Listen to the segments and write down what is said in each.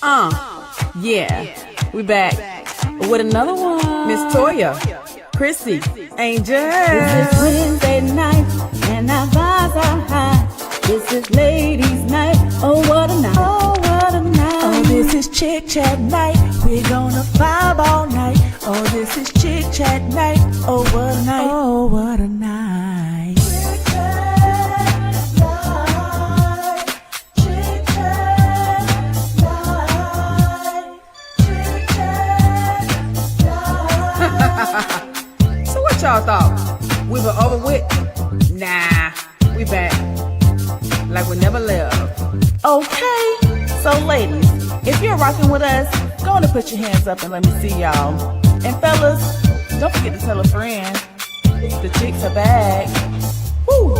Yeah, we back with another one. Miss Toya, Chrissy, Angel. This is Wednesday night, and our vibes are high. This is ladies' night, oh what a night, oh what a night. Oh, this is chit chat night, we're gonna vibe all night. Oh, this is chit chat night, oh what a night, oh what a night. Chit chat night, chit chat night, chit chat night. So what y'all thought? We were over with? Nah, we back like we never left. Okay, so ladies, if you're rocking with us, go on and put your hands up and let me see y'all. And fellas, don't forget to tell a friend. The chicks are back. Woo!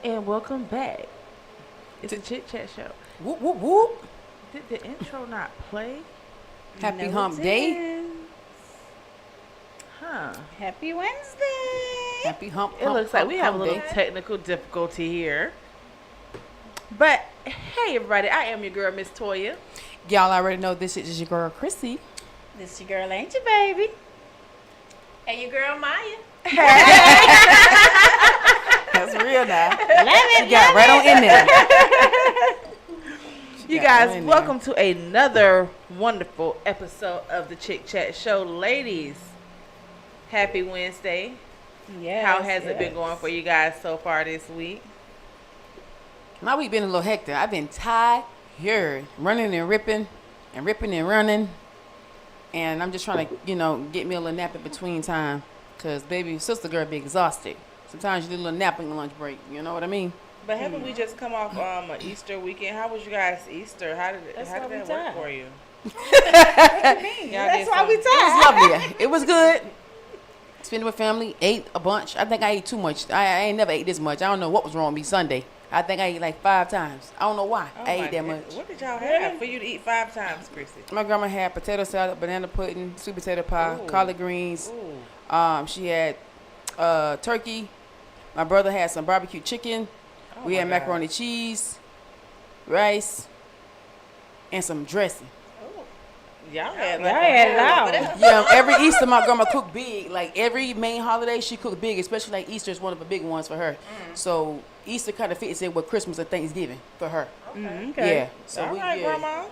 And welcome back. It's a chit chat show. Whoop, whoop, whoop. Did the intro not play? Happy No, hump it day. didn't. Huh. Happy Wednesday. Happy hump, It looks like we have a little day. technical difficulty here. But hey everybody, I am your girl, Miss Toya. Y'all already know this is your girl, Chrissy. This your girl Angel, baby. And your girl Maya. That's real now. Love it, She got right on in there. You got guys, one in welcome to another wonderful episode of the Chick Chat Show. Ladies, happy Wednesday. Yes, How has it been going for you guys so far this week? My week been a little hectic. I've been tired, running and ripping and running. And I'm just trying to, get me a little nap in between time. Because, baby, sister girl be exhausted. Sometimes you do a little nap on your lunch break. You know what I mean? But haven't we just come off an Easter weekend? How was you guys Easter? How did that work for you? That's why we It tired. was lovely. It was good. Spent it with family. Ate a bunch. I think I ate too much. I ain't never ate this much. I don't know what was wrong with me Sunday. I think I ate like 5 times. I don't know why I ate that much. What did y'all have for you to eat 5 times, Chrissy? My grandma had potato salad, banana pudding, sweet potato pie, Ooh. collard greens. Ooh. She had turkey. My brother had some barbecue chicken. Oh We had my God. macaroni cheese, rice, and some dressing. Y'all had Y'all had it all. Yeah, every Easter my grandma cooked big. Like every main holiday she cooked big, especially like Easter is one of the big ones for her. So Easter kind of fits in with Christmas and Thanksgiving for her. Okay. Yeah. So All right, Grandma.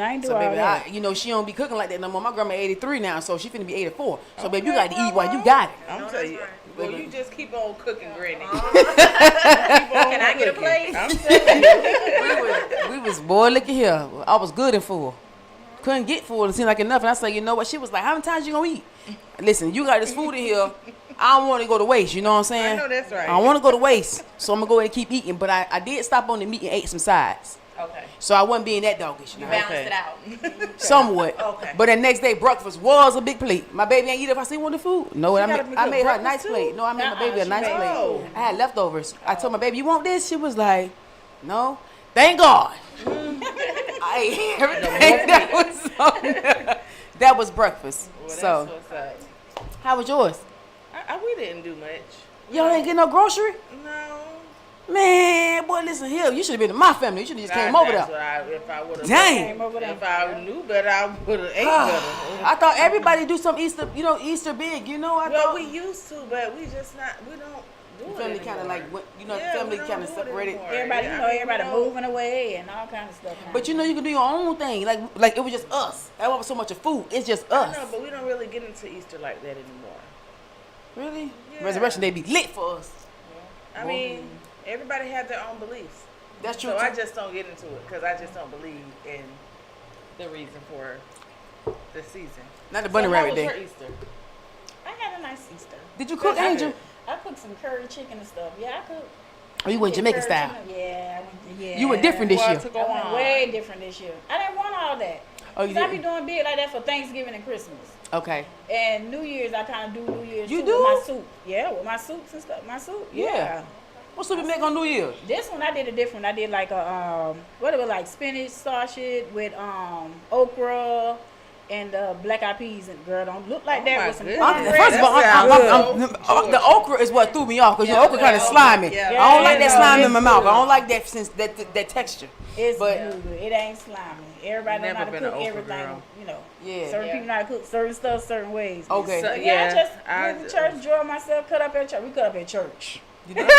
I ain't do So all baby, that. she don't be cooking like that no more. My grandma 83 now, so she finna be 84. So baby, you got to eat while you got it. I'm telling you. Well, you just keep on cooking, Granny. Can I get a plate? I'm telling you. We was boy, look at here. I was good and full. Couldn't get full. It seemed like enough. And I said, you know what? She was like, how many times you gonna eat? Listen, you got this food in here. I don't want to go to waste. You know what I'm saying? I know that's right. I don't want to go to waste, so I'm gonna go ahead and keep eating. But I did stop on the meat and ate some sides. Okay. So I wasn't being that doggish. You know? Balanced it out. Somewhat. Okay. But the next day breakfast was a big plate. My baby ain't eat if I see one of the food. No, I gotta made, be I good made her a breakfast nice too? plate. No, I made my baby a nice she plate. made- I had leftovers. I told my baby, you want this? She was like, no. Thank God. I ate everything that was on there. That was breakfast. Well, that's So, what's up. how was yours? We didn't do much. Y'all ain't get no grocery? No. Man, boy, listen here. You should have been in my family. You should have just came over That's there. what if I would have. Dang. If I knew better, I would have ate better. I thought everybody do some Easter, Easter big. I Well, thought we used to, but we just not. We don't do it family kind of anymore. like, Yeah, family we don't kind of do it separated. anymore. Everybody, Yeah, I mean, everybody we don't- moving away and all kinds of stuff. Now. But you can do your own thing. Like it was just us. That wasn't so much of food. It's just I us. know, but we don't really get into Easter like that anymore. Really? Yeah. Resurrection Day be lit for us. I mean, everybody have their own beliefs. That's true. So too. I just don't get into it because I just don't believe in the reason for the season. Not the bunny so rabbit how was day. your Easter? I had a nice Easter. Did you cook, That's Angel? good. I cooked some curry chicken and stuff. Yeah, I cooked. Or you went Jamaican Curry style? chicken. Yeah, I went. Yeah. You were different this Well, year. to go I went on. way different this year. I didn't want all that. Oh, you 'Cause I be didn't? doing big like that for Thanksgiving and Christmas. Okay. And New Year's, I kind of do New Year's You too do? with my soup. Yeah, with my soups and stuff. My soup. Yeah. What soup you make on New Year's? This one I did a different. I did like a what it was like spinach sausage with okra and black eyed peas, and girl, don't look like Oh that my with some goodness. cornbread. First of all, That the okra is what threw me off because the okra kind of yeah, slimy. yeah. I don't like that Yeah, slime in it's my mouth. good. I don't like that since that texture. It's But- good. It ain't slimy. Everybody know Never how to been cook an okra everything. girl. You know, Yeah. certain people know how to cook certain stuff certain ways. Okay. So, But yeah, I just I went to church, enjoyed myself, cut up at church. We cut up at church. You did? God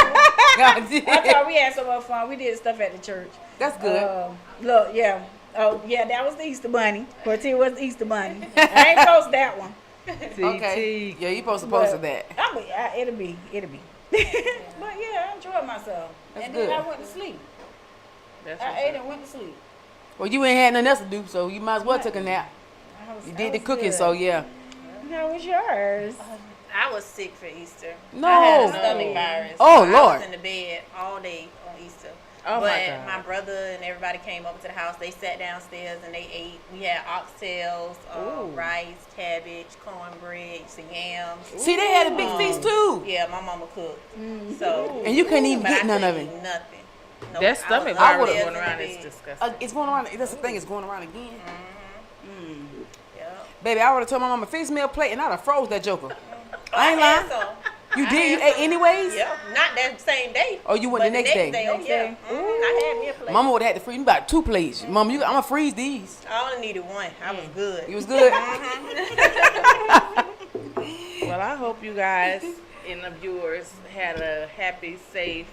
I did. thought we had so much fun. We did stuff at the church. That's good. Look, yeah. Oh, yeah, that was the Easter Bunny. Cortez was the Easter Bunny. I ain't post that one. Okay. Yeah, you supposed to But post that. it'll be. But yeah, I enjoyed myself. That's and good. then I went to sleep. That's I what's ate up. and went to sleep. Well, you ain't had nothing else to do, so you might as well take a nap. You I did the was cooking, good. so yeah. How was yours? I was sick for Easter. No. I had a stomach virus. Oh, I Lord. was in the bed all day on Easter. Oh, my but God. brother and everybody came over to the house. They sat downstairs and they ate. We had oxtails, Ooh. rice, cabbage, cornbread, some yams. See, they had a big feast too. Yeah, my mama cooked. So, And you couldn't even but get I none of couldn't it. eat nothing. Nope, That I stomach was virus upstairs going in around the is bed. disgusting. It's going around. That's the thing. It's going around again. Yep. Baby, I would have told my mama fix me a plate and I'd have froze that joker. I ain't had lying. some. You I did? You had ate some. anyways? Yep. Not that same day. Oh, you went but the next day? Oh, Next yeah. day. I had me a plate. Mama would have had to freeze me about 2 plates. Mama, I'm gonna freeze these. I only needed one. I was good. You was good. Well, I hope you guys and the viewers had a happy, safe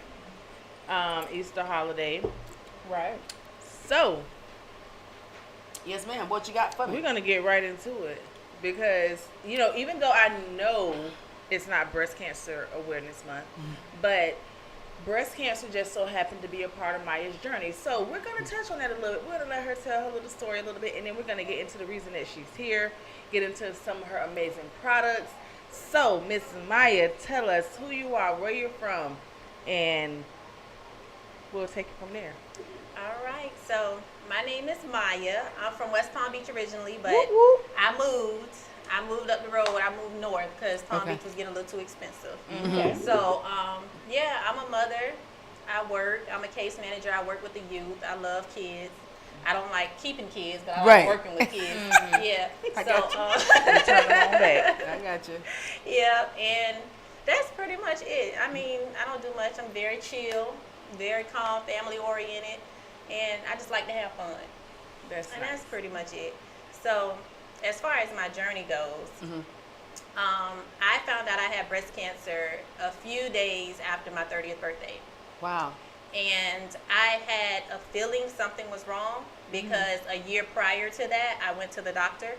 Easter holiday. Right. So, Yes, ma'am. What you got for we're me? going to get right into it because, you know, even though I know it's not Breast Cancer Awareness Month, but breast cancer just so happened to be a part of Maya's journey. So we're going to touch on that a little bit. We're going to let her tell her little story a little bit, and then we're going to get into the reason that she's here, get into some of her amazing products. So, Miss Maya, tell us who you are, where you're from, and we'll take it from there. All right. So my name is Maya. I'm from West Palm Beach originally, but Whoop, whoop. I moved up the road. I moved north because Palm Okay. Beach was getting a little too expensive. Okay. So, yeah, I'm a mother. I work. I'm a case manager. I work with the youth. I love kids. I don't like keeping kids, but I Right. like working with kids. Yeah. I So, Turn them on back. I got you. yeah, and that's pretty much it. I mean, I don't do much. I'm very chill, very calm, family oriented, and I just like to have fun. That's And nice. that's pretty much it. So, as far as my journey goes, I found out I had breast cancer a few days after my 30th birthday. Wow. And I had a feeling something was wrong because a year prior to that, I went to the doctor.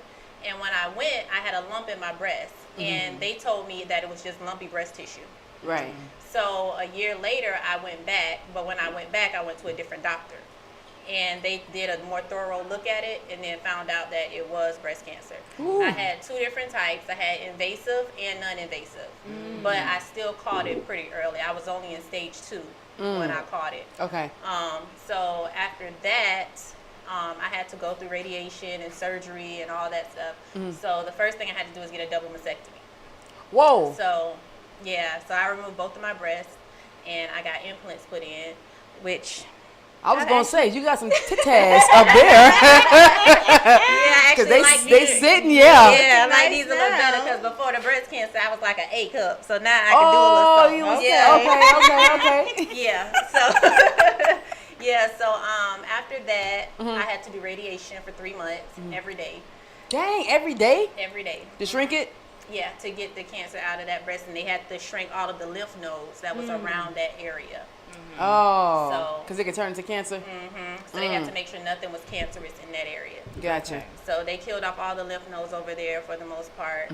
And when I went, I had a lump in my breast. And they told me that it was just lumpy breast tissue. Right. So a year later, I went back. But when I went back, I went to a different doctor. And they did a more thorough look at it and then found out that it was breast cancer. Ooh. I had 2 different types. I had invasive and non-invasive. But I still caught it pretty early. I was only in stage 2 when I caught it. Okay. So after that, I had to go through radiation and surgery and all that stuff. So the first thing I had to do was get a double mastectomy. Whoa. So, yeah, so I removed both of my breasts and I got implants put in, which, I was gonna say you got some titties up there yeah, I because actually like they these. sitting. Yeah. Yeah, I like nice these a little now. better because before the breast cancer, I was like an A cup. So now I can Oh, do a you little was something. Yeah. okay. Yeah. So yeah. So after that, I had to do radiation for 3 months every day. Dang, every day Every day. to shrink it. Yeah, to get the cancer out of that breast, and they had to shrink all of the lymph nodes that was around that area. Oh, So- because it could turn into cancer. So they had to make sure nothing was cancerous in that area. Gotcha. So they killed off all the lymph nodes over there for the most part.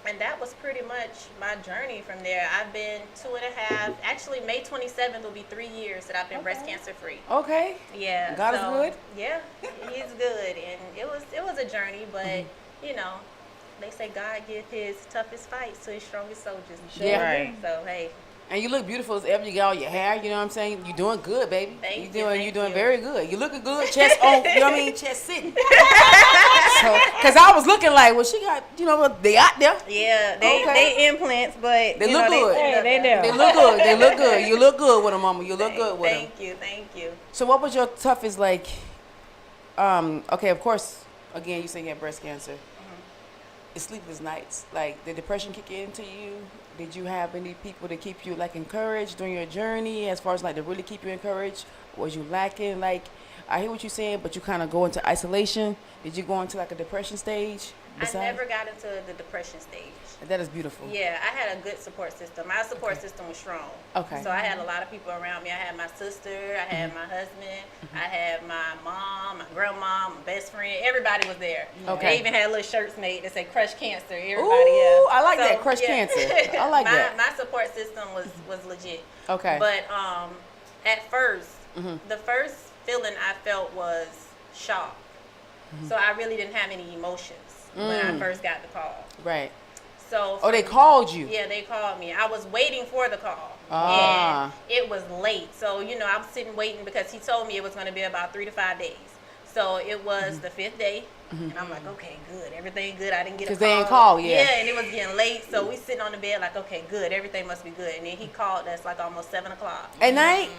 And that was pretty much my journey from there. I've been 2.5, actually May 27th will be 3 years that I've been breast cancer free. Okay. Yeah. God is so, good? Yeah, he's good. And it was a journey, but you know, they say God give his toughest fights to his strongest soldiers. Yeah. Right. So hey, And you look beautiful as ever. You got all your hair. You know what I'm saying? You're doing good, baby. Thank You're you. doing very good. You looking good. Chest on. You know what I mean? Chest sitting. So, cause I was looking like, well, she got. You know what? They out there. yeah, Okay. they implants, but They you look know, good. Hey, they do. They look good. They look good. You look good with them, mama. You look good with them. Thank you. So what was your toughest like? Okay, of course, again, you say you had breast cancer. It's sleepless nights. Like, did depression kick into you? Did you have any people to keep you like encouraged during your journey, as far as like to really keep you encouraged? Was you lacking? Like, I hear what you're saying, but you kind of go into isolation. Did you go into like a depression stage? I never got into the depression stage. That is beautiful. Yeah, I had a good support system. My support system was strong. Okay. So I had a lot of people around me. I had my sister, I had my husband, I had my mom, my grandma, my best friend. Everybody was there. Okay. They even had little shirts made that say "Crush Cancer." Everybody Ooh, else. I like that. Crush Cancer. I like that. My support system was legit. Okay. But at first, the first feeling I felt was shock. So I really didn't have any emotions when I first got the call. Right. So They called you. Yeah, they called me. I was waiting for the call. Ah. And it was late. So, I'm sitting waiting because he told me it was going to be about 3 to 5 days. So it was the 5th day. And I'm like, okay, good. Everything good. I didn't get a call. Because they ain't call, yeah. Yeah, and it was getting late. So we sitting on the bed like, okay, good. Everything must be good. And then he called us like almost 7 o'clock. At night?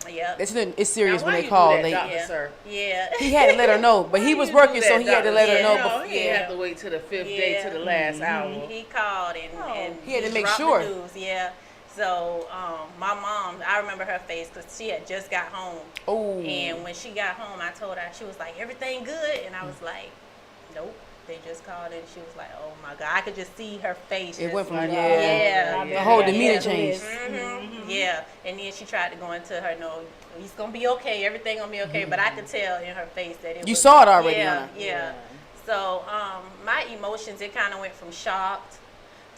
Yep. It's serious Now, when why they you call do that, late. Doctor, Yeah. sir? Yeah. He had to let her know, but he was working, so he had to let her know. No, before. he didn't have to wait till the 5th day to the last hour. He called and He had to make dropped sure. the news. Yeah. So my mom, I remember her face because she had just got home. Oh. And when she got home, I told her, she was like, everything good? And I was like, nope. They just called and she was like, oh my God. I could just see her face. It went from, yeah. the whole demeanor Yeah. changed. Yeah. And then she tried to go into her, no, he's going to be okay. Everything going to be okay. But I could tell in her face that it was. You saw it already Yeah, on her. yeah. So my emotions, it kind of went from shocked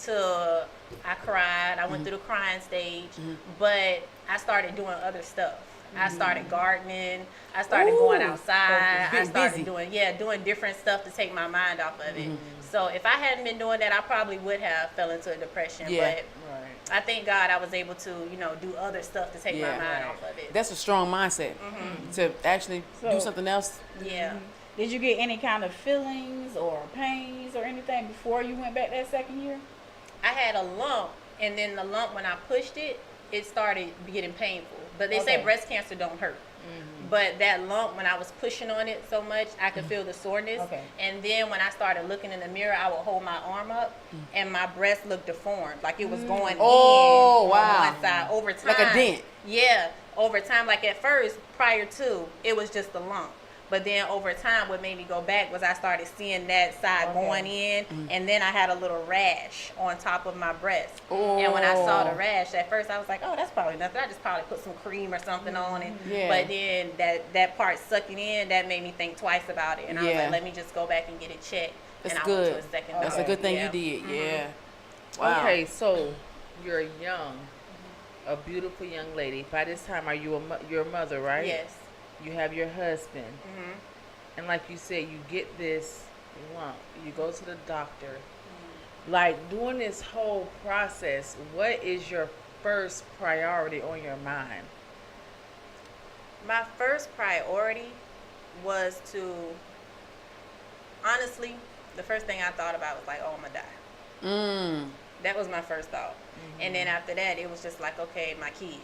to I cried. I went through the crying stage. But I started doing other stuff. I started gardening. I started going outside. I started doing different stuff to take my mind off of it. So if I hadn't been doing that, I probably would have fell into a depression. Yeah. But I thank God I was able to, do other stuff to take my mind off of it. That's a strong mindset to actually do something else. Yeah. Did you get any kind of feelings or pains or anything before you went back that second year? I had a lump, and then the lump, when I pushed it, it started getting painful. But they say breast cancer don't hurt. But that lump, when I was pushing on it so much, I could feel the soreness. Okay. And then when I started looking in the mirror, I would hold my arm up, and my breast looked deformed, like it was going in on one side over time. Like a dent. Yeah, over time. Like at first, prior to, it was just a lump. But then over time, what made me go back was I started seeing that side going in, and then I had a little rash on top of my breast. And when I saw the rash, at first I was like, oh, that's probably nothing. I just probably put some cream or something on it. Yeah. But then that part sucking in, that made me think twice about it. And I was like, let me just go back and get it checked. That's and I good. went to a second That's a dose. good thing Yeah. you did. Yeah. Wow. Okay, so you're young, a beautiful young lady. By this time, are you you're a mother, right? Yes. You have your husband. And like you said, you get this lump. You go to the doctor. Like, during this whole process, what is your first priority on your mind? My first priority was to, honestly, the first thing I thought about was like, oh, I'm going to die. That was my first thought. And then after that, it was just like, okay, my kids.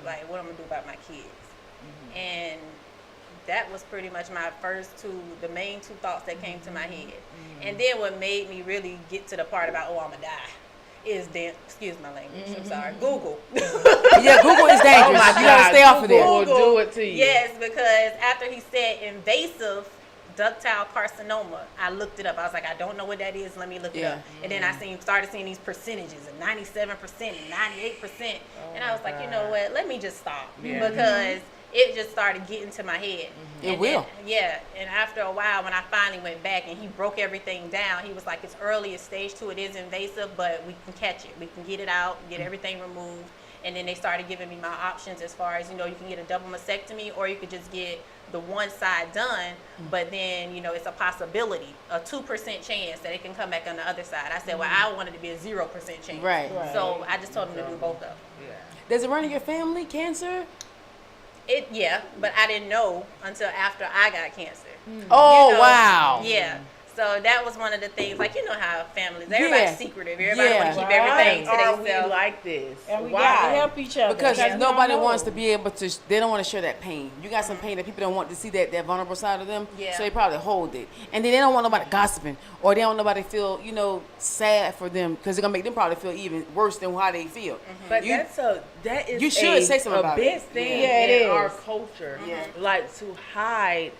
Like, what am I going to do about my kids? And that was pretty much my the main two thoughts that came to my head. And then what made me really get to the part about, oh, I'm going to die, is then, excuse my language, I'm sorry, Google. Yeah, Google is dangerous. You gotta stay off of there. Google will do it to you. Yes, because after he said invasive ductile carcinoma, I looked it up. I was like, I don't know what that is. Let me look it up. And then I started seeing these percentages of 97% and 98%. And I was like, you know what? Let me just stop. Because it just started getting to my head. It will. And after a while, when I finally went back and he broke everything down, he was like, it's early, it's stage 2, it is invasive, but we can catch it. We can get it out, get everything removed. And then they started giving me my options as far as, you can get a double mastectomy, or you could just get the one side done, but then, it's a possibility, a 2% chance that it can come back on the other side. I said, well, I wanted it to be a 0% chance. Right. So I just told him to do both of them. Does it run in your family, cancer? But I didn't know until after I got cancer. Oh, wow. Yeah. So that was one of the things, like, you know how families, everybody's Yeah. secretive. Everybody Yeah. want to keep Why everything to are we themselves. like this? And we Why? got to help each other. Because we don't nobody know. wants to be able to, they don't want to share that pain. You got some pain that people don't want to see that vulnerable side of them. Yeah. So they probably hold it. And then they don't want nobody gossiping, or they don't want nobody to feel, sad for them, because they're going to make them probably feel even worse than how they feel. But You- that is you should say something about big it. thing Yeah, it in our is. culture. Yeah. Like to hide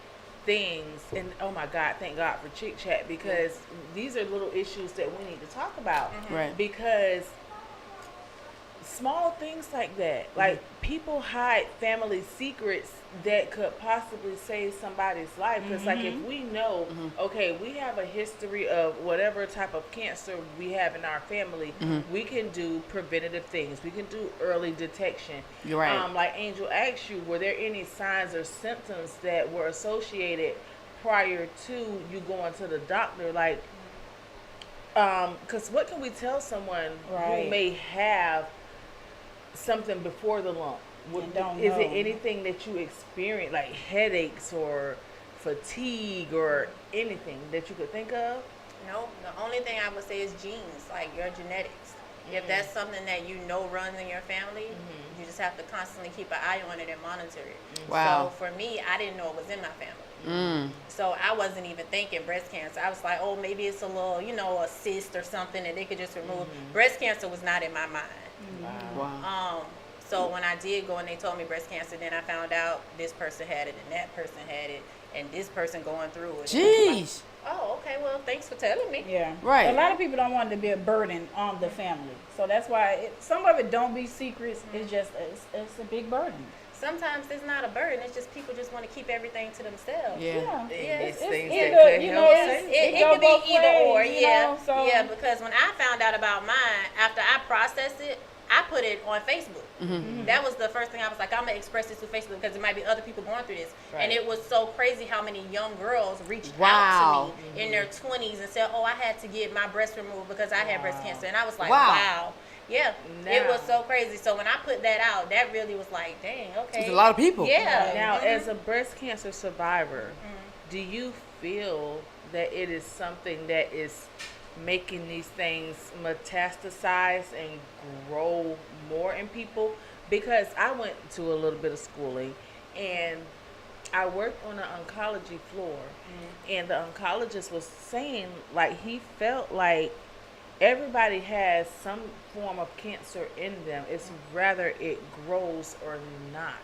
things, and oh my God, thank God for Chick Chat, because these are little issues that we need to talk about. Right. Because small things like that, like people hide family secrets that could possibly save somebody's life. Because like if we know, okay, we have a history of whatever type of cancer we have in our family, we can do preventative things. We can do early detection. You're right. Like Angel asked you, were there any signs or symptoms that were associated prior to you going to the doctor? Like, because what can we tell someone Right. who may have something before the lump? And don't Is it know. anything that you experience, like headaches or fatigue or anything that you could think of? No, the only thing I would say is genes, like your genetics. If that's something that you know runs in your family, you just have to constantly keep an eye on it and monitor it. Wow. So for me, I didn't know it was in my family. So I wasn't even thinking breast cancer. I was like, oh, maybe it's a little, a cyst or something that they could just remove. Breast cancer was not in my mind. wow. So when I did go and they told me breast cancer, then I found out this person had it and that person had it and this person going through it. Jeez. Oh, okay. Well, thanks for telling me. Yeah. Right. A lot of people don't want it to be a burden on the family. So that's why some of it don't be secrets. It's just, it's a big burden. Sometimes it's not a burden. It's just people just want to keep everything to themselves. Yeah. Yeah. It's things either, that could you help know, save It go could be both either or, ways, you yeah. know, so- Yeah, because when I found out about mine, after I processed it, I put it on Facebook. That was the first thing I was like, I'm going to express this to Facebook because there might be other people going through this. Right. And it was so crazy how many young girls reached Wow. out to me in their 20s and said, oh, I had to get my breast removed because I had breast cancer. And I was like, Wow. wow. Yeah, it Now- was so crazy. So when I put that out, that really was like, dang, okay. It's a lot of people. Yeah. Now, as a breast cancer survivor, do you feel that it is something that is making these things metastasize and grow more in people? Because I went to a little bit of schooling and I worked on an oncology floor, and the oncologist was saying, like, he felt like everybody has some form of cancer in them. It's rather it grows or not.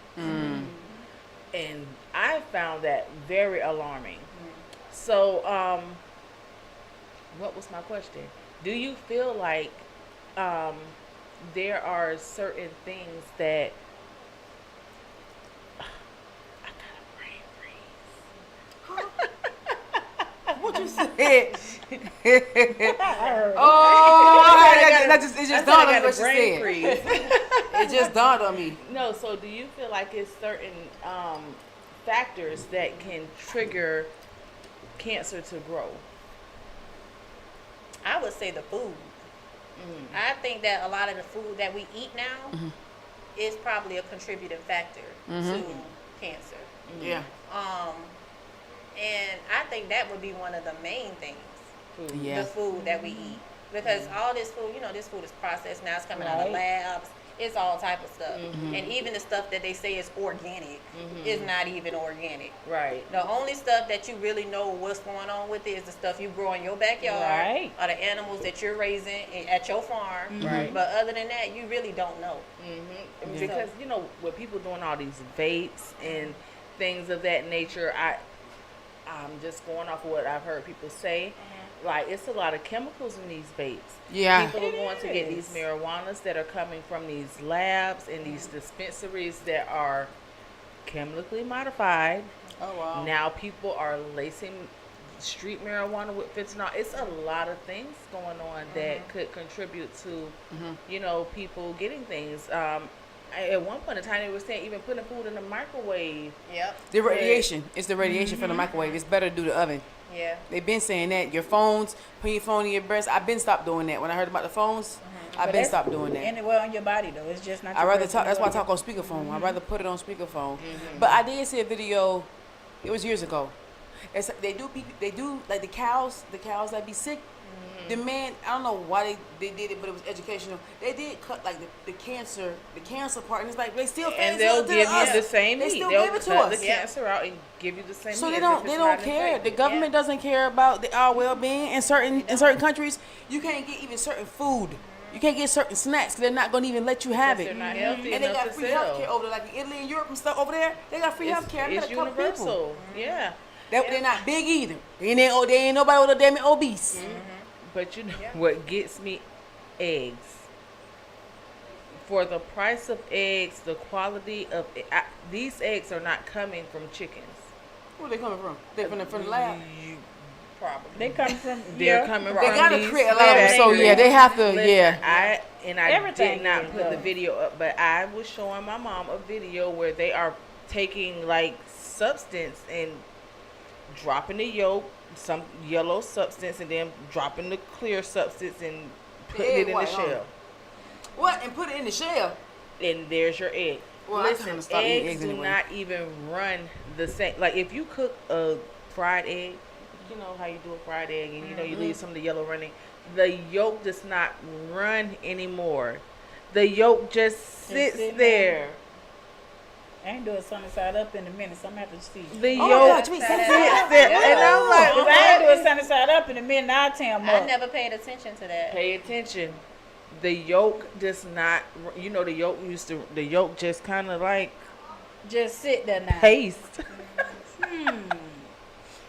And I found that very alarming. So, what was my question? Do you feel like there are certain things that I got a brain freeze. What you said? I heard. It just dawned on me what you brain said. freeze. It just dawned on me. No, so do you feel like it's certain factors that can trigger cancer to grow? I would say the food. I think that a lot of the food that we eat now is probably a contributing factor to cancer. Yeah. And I think that would be one of the main things, Yeah. the food that we eat. Because all this food, this food is processed now. It's coming out of Right. labs. It's all type of stuff. And even the stuff that they say is organic is not even organic. Right. The only stuff that you really know what's going on with it is the stuff you grow in your backyard, Right. or the animals that you're raising at your farm. Right. But other than that, you really don't know. Because with people doing all these vapes and things of that nature, I'm just going off of what I've heard people say. Like, it's a lot of chemicals in these vapes. Yeah. People are It going to get is. these marijuanas that are coming from these labs and these dispensaries that are chemically modified. Oh wow. Now people are lacing street marijuana with fentanyl. It's a lot of things going on that could contribute to, people getting things. At one point in time, they were saying even putting food in the microwave. Yep. The radiation. It's the radiation from the microwave. It's better to do the oven. Yeah. They've been saying that. Your phones, put your phone in your breast. I've been stopped doing that. When I heard about the phones, I've been stopped doing that. Anywhere on your body though, it's just not. I your rather breast, talk. That's why I anywhere. talk on speakerphone. I rather put it on speakerphone. But I did see a video. It was years ago, They do like the cows that be sick. The man, I don't know why they did it, but it was educational. They did cut like the cancer part, and it's like they still and they'll give you the same meat. They still They'll give it to cut us. the cancer out and give you the same So meat. they don't care. The government doesn't care about our well-being. In certain countries, you can't get even certain food. You can't get certain snacks because they're not going to even let you have it. They're not healthy And they enough got to free sell. healthcare over there, like in Italy and Europe and stuff over there. They got free healthcare. It's universal. Yeah. They're not big either. They ain't nobody with a damn obese. But you know what gets me? Eggs. For the price of eggs, the quality of these eggs are not coming from chickens. Where they coming from? They from the lab. Probably. They come from. They're coming They from gotta these create a lot of them. So yeah, they have to. Listen, Yeah. I Everything did not is, put the though. video up, but I was showing my mom a video where they are taking like substance and dropping the yolk, some yellow substance, and then dropping the clear substance and putting it in the white, huh? shell. What? And put it in the shell. And there's your egg. Well, I Listen, kinda stopped eating eggs eggs do anyway. not even run the same. Like if you cook a fried egg, you know how you do a fried egg, and you know you leave some of the yellow running. The yolk does not run anymore. The yolk just sits sitting there. I ain't doing sunny side up in a minute, so I'm gonna have to see. The Oh my yolk God, you mean sits sunny there, side up? and I'm like, Cause I ain't doing sunny side up in a minute. I'll tear 'em I up. never paid attention to that. pay attention. The yolk does not. You know, the yolk just kind of like Just sit there now. paste.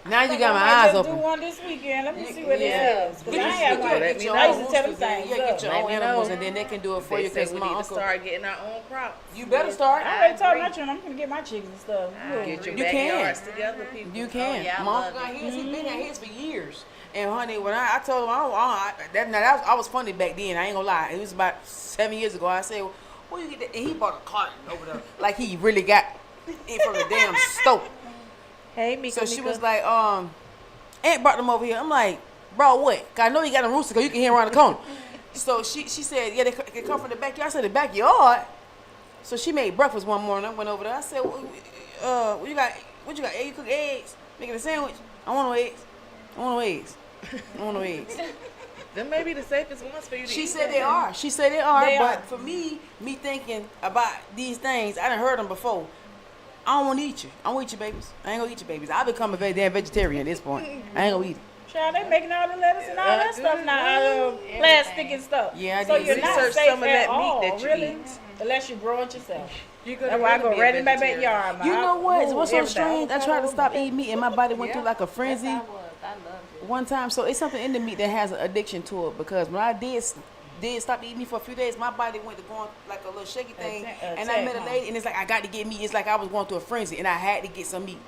Now you I got my might eyes just open. do one this weekend. Let me see what Yeah. it is. 'Cause Get I your- ain't have get one. Let me your know. I own used to tell them roosters and- things. Yeah, get Look, your Let own me animals, know. and then they can do it for They you. say Because we my need to uncle, start getting our own crops. you better start. I already told agree. my children I'm gonna get my chickens and stuff. Look. Get your You can. backyards together, people. You can. yeah, I my love uncle got it. his. He been at his for years. And honey, when I told him, I was funny back then. I ain't gonna lie. It was about 7 years ago. I said, well, "Where you get that?" And he bought a carton over there, like he really got it from the damn stove. Hey, Mika. So she was like, Aunt brought them over here. I'm like, bro, what? 'Cause I know you got them roosters, 'cause you can hear around the corner. So she said, yeah, they come from the backyard. I said, the backyard? So she made breakfast one morning. I went over there. I said, what you got? What you got? You cook eggs? Making a sandwich? I want no eggs. I want no eggs. I want no eggs. them may be the safest ones for you to She eat. said they are. She said they are. They But are. for me thinking about these things, I done heard them before. I don't want to eat you. I don't want to eat your babies. I ain't gonna eat your babies. I become a damn vegetarian at this point. I ain't gonna eat it. Child, they making all the lettuce and all that stuff now out of plastic and stuff. Yeah, I so did you're not research safe some of at that meat all, that you really, eat. unless you grow it yourself. You're gonna That's why I go really be a right in my vegetarian. backyard. Man. You know what? I What's so move strange? I everything. tried to stop eating meat and my body went through like a frenzy I loved it. one time. So it's something in the meat that has an addiction to it, because when I did stop eating meat for a few days, my body went to going like a little shaky thing. And I met a lady, and it's like I got to get meat. It's like I was going through a frenzy, and I had to get some meat.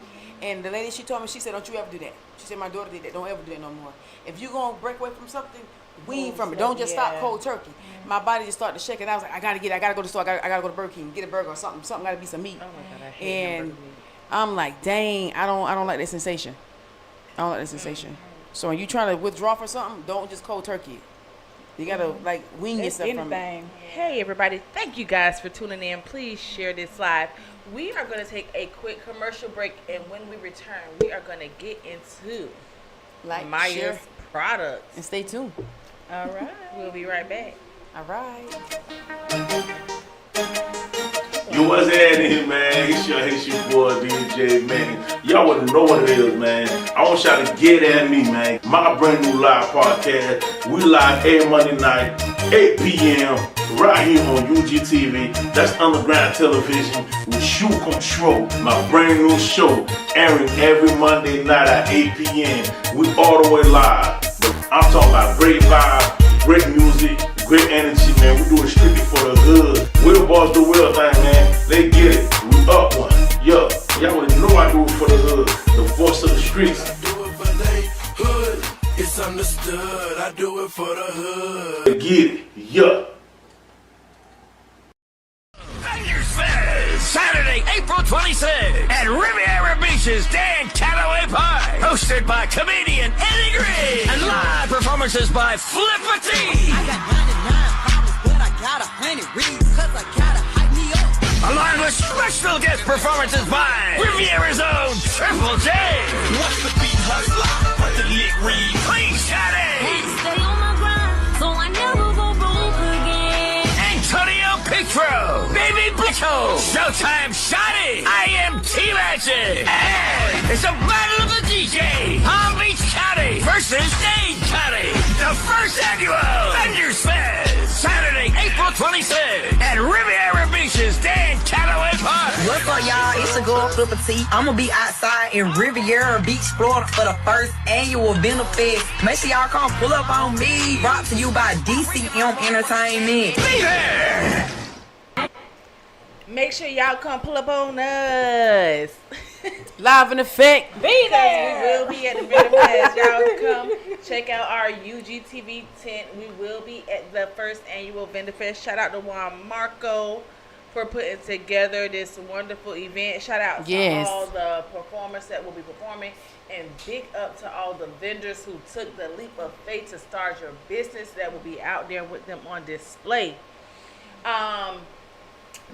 And the lady, she told me, she said, don't you ever do that. She said, my daughter did that. Don't ever do that no more. If you're going to break away from something, wean from it. Don't just stop Yeah. cold turkey. My body just started to shake, and I was like, I got to go to the store. I got to go to Burger King, get a burger or something. Something got to be some meat. Oh my God, I hate And hamburger meat. I'm like, dang, I don't like that sensation. I don't like that sensation. So when you trying to withdraw from something, don't just cold turkey it. You gotta like wean That's yourself from it. anything. Hey everybody, thank you guys for tuning in. Please share this live. We are going to take a quick commercial break, and when we return, we are going to get into Like, Maya's share, products. and stay tuned. All right. We'll be right back. All right. Yo, what's happening, man? It's your boy DJ, man. Y'all wouldn't know what it is, man. I want y'all to get at me, man. My brand new live podcast. We live every Monday night, 8 p.m. right here on UGTv. That's underground television with Shoe Control. My brand new show airing every Monday night at 8 p.m. We all the way live. But I'm talking about great vibe, great music, great energy, man. We do it strictly for the hood. We'll boss the real thing, man. They get it. We up one. Yeah. Y'all already know I do it for the hood. The voice of the streets. Do it for they hood. It's understood. I do it for the hood. They get it. Yeah. Bangers Fest, Saturday, April 26th at Riviera Beach's Dan Calloway Pie. Hosted by comedian Eddie Green. And live performances by Flipper T. I got 99 problems, but I got 100 reasons, cause I gotta hype me up. along with special guest performances by Riviera's own Triple J. What's the beat hustler? What the lick read? Clean Shotty. Stay on my grind, so I never go broke again. Antonio Petro. Baby Blicko. Showtime Shotty. I am T-Magic. And it's a battle of the DJ. Palm Beach County versus Dade County. The first annual Vendors Fest. Saturday, April 26th at Riviera Beach's Dan Calloway Park. What's up, y'all? It's your girl Flipper T. I'm gonna be outside in Riviera Beach, Florida for the first annual Vendor Fest. Make sure y'all come pull up on me. Brought to you by DCM Entertainment. Be there. Make sure y'all come pull up on us. Live in effect. Be there. We will be at the Vendor Fest. Y'all come check out our UGTv tent. We will be at the first annual Vendor Fest. Shout out to Juan Marco for putting together this wonderful event. Shout out to all the performers that will be performing. And big up to all the vendors who took the leap of faith to start your business that will be out there with them on display.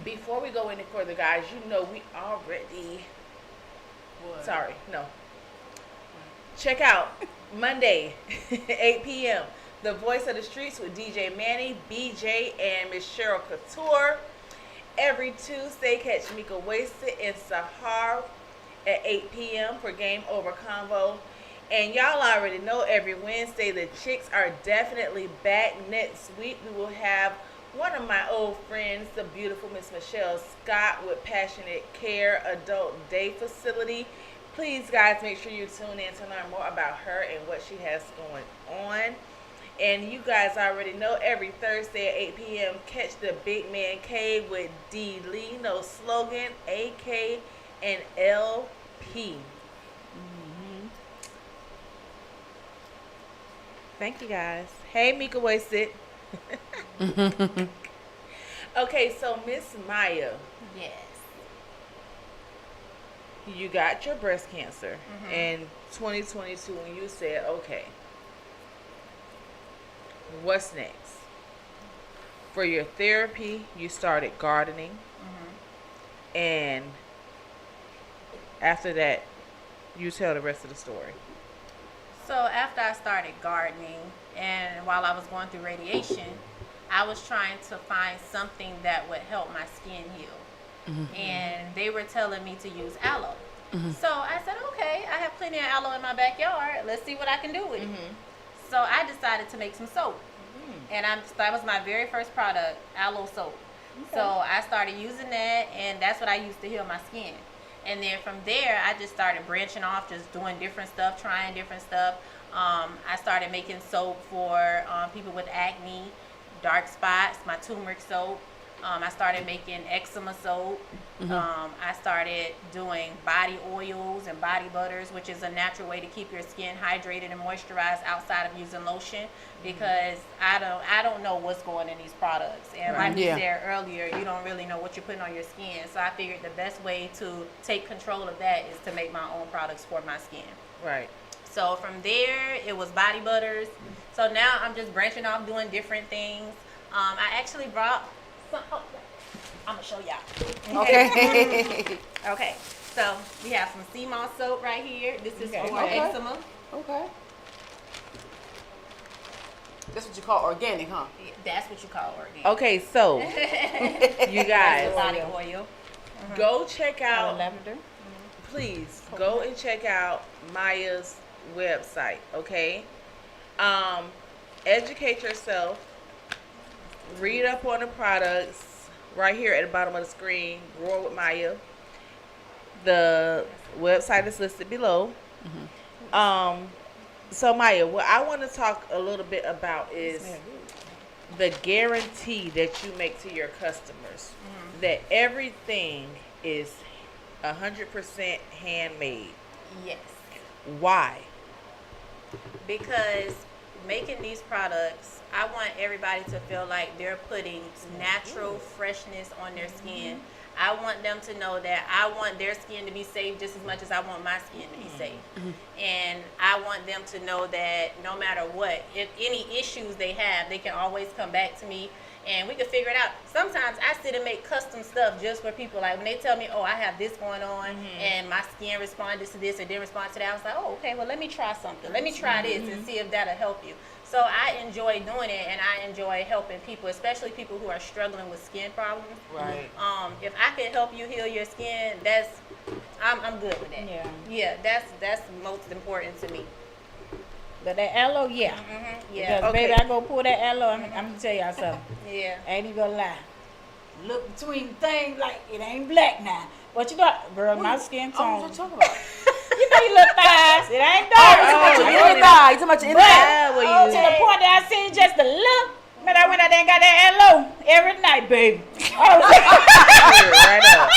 Before we go any further, guys, you know we already... Sorry, no. Check out Monday, 8 p.m. The Voice of the Streets with DJ Manny, BJ, and Miss Cheryl Couture. Every Tuesday, catch Mika Wasted and Sahar at 8 p.m. for Game Over Convo. And y'all already know every Wednesday the chicks are definitely back. Next week we will have one of my old friends, the beautiful Miss Michelle Scott with Passionate Care Adult Day Facility. Please, guys, make sure you tune in to learn more about her and what she has going on. And you guys already know every Thursday at 8 p.m. catch the Big Man Cave with D. Lee, no slogan, AK, and LP. Thank you, guys. Hey, Mika Wasted. Okay, so Miss Maya, Yes. you got your breast cancer in 2022 and you said, okay, what's next? For your therapy, you started gardening. And after that, you tell the rest of the story. So after I started gardening and while I was going through radiation, I was trying to find something that would help my skin heal. And they were telling me to use aloe. So I said, okay, I have plenty of aloe in my backyard. Let's see what I can do with it. So I decided to make some soap. And that was my very first product, aloe soap. So I started using that, and that's what I used to heal my skin. And then from there, I just started branching off, just doing different stuff, trying different stuff. I started making soap for people with acne, dark spots, my turmeric soap. I started making eczema soap. I started doing body oils and body butters, which is a natural way to keep your skin hydrated and moisturized outside of using lotion, because I don't know what's going in these products. And like you said earlier, you don't really know what you're putting on your skin. So I figured the best way to take control of that is to make my own products for my skin. Right. So from there, it was body butters. So now I'm just branching off doing different things. I actually brought some, I'm gonna show y'all. Okay. Okay, so we have some sea moss soap right here. This is for eczema. Okay. That's what you call organic, huh? That's what you call organic. Okay, so you guys, Body oil. go check out, Lavender. please go and check out Maya's website, okay? Educate yourself, read up on the products right here at the bottom of the screen. Grow with Maya. The website is listed below. So Maya, what I want to talk a little bit about is the guarantee that you make to your customers that everything is 100% handmade. Yes. Why? Because making these products, I want everybody to feel like they're putting natural freshness on their skin. I want them to know that I want their skin to be safe just as much as I want my skin to be safe. And I want them to know that no matter what, if any issues they have, they can always come back to me and we can figure it out. Sometimes I sit and make custom stuff just for people. Like when they tell me, oh, I have this going on, and my skin responded to this or didn't respond to that, I was like, oh, okay, well, let me try something. Let me try this and see if that'll help you. So I enjoy doing it, and I enjoy helping people, especially people who are struggling with skin problems. Right. If I can help you heal your skin, I'm good with that. Yeah, that's most important to me. But that aloe, yeah. Yeah. Because baby, I go pull that aloe. I'm gonna tell y'all something. Yeah. I ain't even gonna lie. Look between things like it ain't black now. But you know, girl, my skin tone. What you talking about? You know your little thighs. It ain't dark. You talking about your inner thigh? To the point that I seen just a look. Man, I went out there and got that aloe every night, baby. Oh, Right up.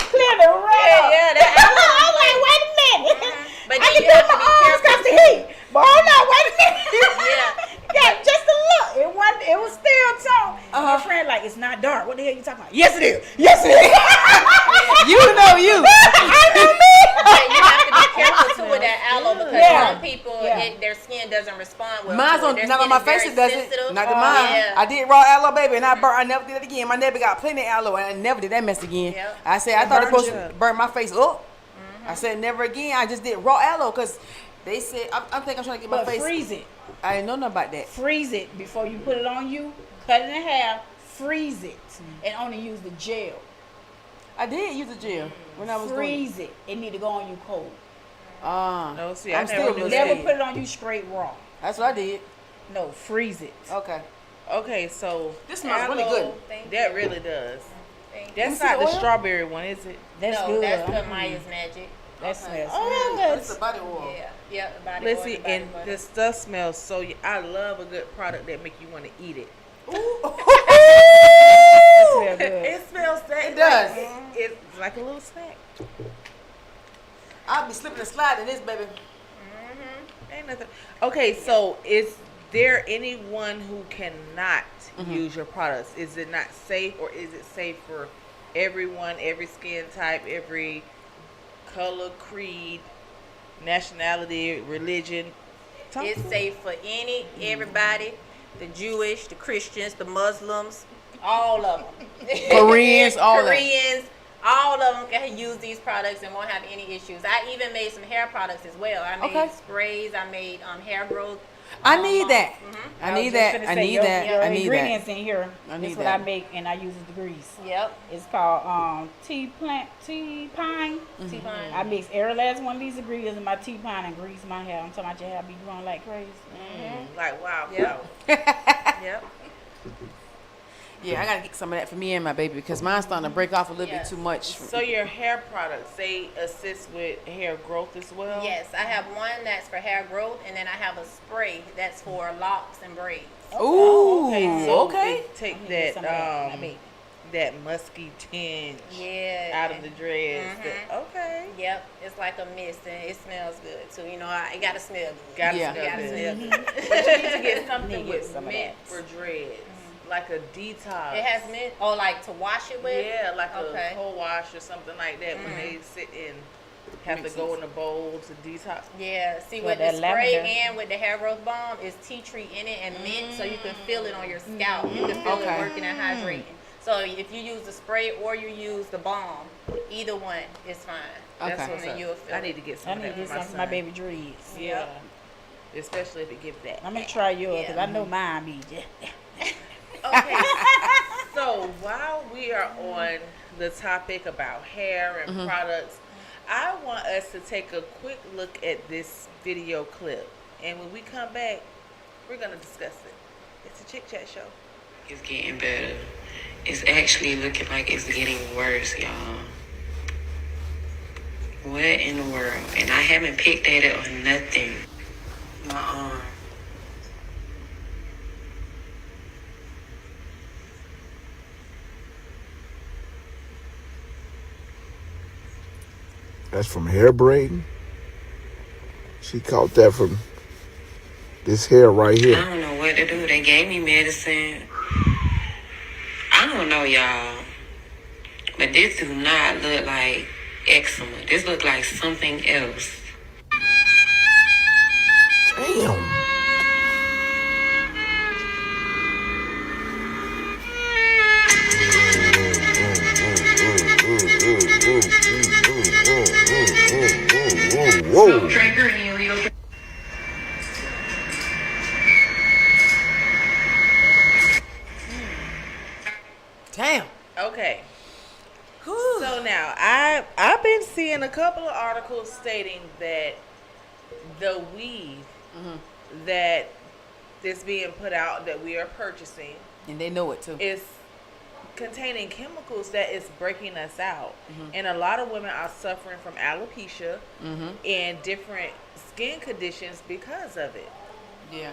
clear the red up. Yeah, that aloe. I'm like, wait a minute. But I then can you do have to my be arms careful. because the heat. But hold on, wait a minute. Yeah. Got just a look. It was still tone. My friend like, it's not dark. What the hell you talking about? Yes, it is. Yes, it is. You know you. But you have to be careful too with that aloe because some people, their skin doesn't respond well. Mine's to it. Their not on skin my is face. very It doesn't. sensitive. Not to mine. Yeah. I did raw aloe, baby, and I burnt. I never did it again. My neighbor got plenty of aloe, and I never did that mess again. Yep. I said I thought it was Burned supposed you. to burn my face up. I said never again. I just did raw aloe because they said I think I'm trying to get my But face. freeze it. I didn't know nothing about that. Freeze it before you put it on you. Cut it in half. Freeze it. And only use the gel. I did use the gel when I was doing Freeze it. It need to go on you cold. No, see, I I'm never still knew Let's Never see. put it on you straight raw. That's what I did. No, freeze it. Okay. Okay, so This smells really good. that really does. Thank That's see not the the oil? strawberry one, is it? That's no, good. that's the Maya's magic. That smells Oh, good. it's a body oil. Yeah, the body Let's oil, see, the body and butter. the stuff smells so. I love a good product that make you want to eat it. That smells good. It smells that. It does. It's like a little snack. I'll be slipping and sliding this, baby. Ain't nothing. Okay, so is there anyone who cannot use your products? Is it not safe, or is it safe for everyone, every skin type, every color, creed, nationality, religion? It's safe for everybody, the Jewish, the Christians, the Muslims, all of them. Koreans, all that. Koreans, all of them can use these products and won't have any issues. I even made some hair products as well. I made sprays. I made hair growth. I need that. I was need just that. finna I say, need your that. I need ingredients that. in here. I That's need what that. I make, and I use the grease. Yep. It's called tea pine. Tea pine. I mix every last one of these ingredients in my tea pine and grease my hair. I'm talking about your hair be growing like crazy. Like wow, Yep. Yep. Yeah, I gotta get some of that for me and my baby because mine's starting to break off a little bit too much. So your hair products, they assist with hair growth as well? Yes, I have one that's for hair growth, and then I have a spray that's for locks and braids. Ooh, Okay, so okay. they take need some of that, my baby. that musky tinge Yeah. out of the dreads. Okay. Yep, it's like a mist, and it smells good too. You know, it gotta smell good. Gotta Yeah. smell Gotta good. smell good. But you need to get something Need to get with some of mint that. for dreads. Like a detox. It has mint. Oh, like to wash it with. Yeah, like Okay. a co-wash or something like that when they sit and have to go in a bowl to detox. Yeah. See, Yeah, with that the spray lavender. and with the hair growth balm, is tea tree in it and mint, so you can feel it on your scalp. You can feel it working and hydrating. So if you use the spray or you use the balm, either one is fine. Okay. That's what's And up. you'll feel I need to get some I of need that to get for my some for my son. baby dreads. Yeah. Especially if it gives that. I'm gonna try yours because Yeah. I know mine be. Okay. So while we are on the topic about hair and products, I want us to take a quick look at this video clip. And when we come back, we're going to discuss it. It's a Chick Chat show. It's getting better. It's actually looking like it's getting worse, y'all. What in the world? And I haven't picked at it or nothing. My arm. That's from hair braiding. She caught that from this hair right I here. don't know what to do. They gave me medicine. I don't know, y'all. But this do not look like eczema. This look like something else. Damn. Okay. So now I've been seeing a couple of articles stating that the weave that is being put out that we are purchasing, And they know it too. is containing chemicals that is breaking us out, and a lot of women are suffering from alopecia and different skin conditions because of it. Yeah.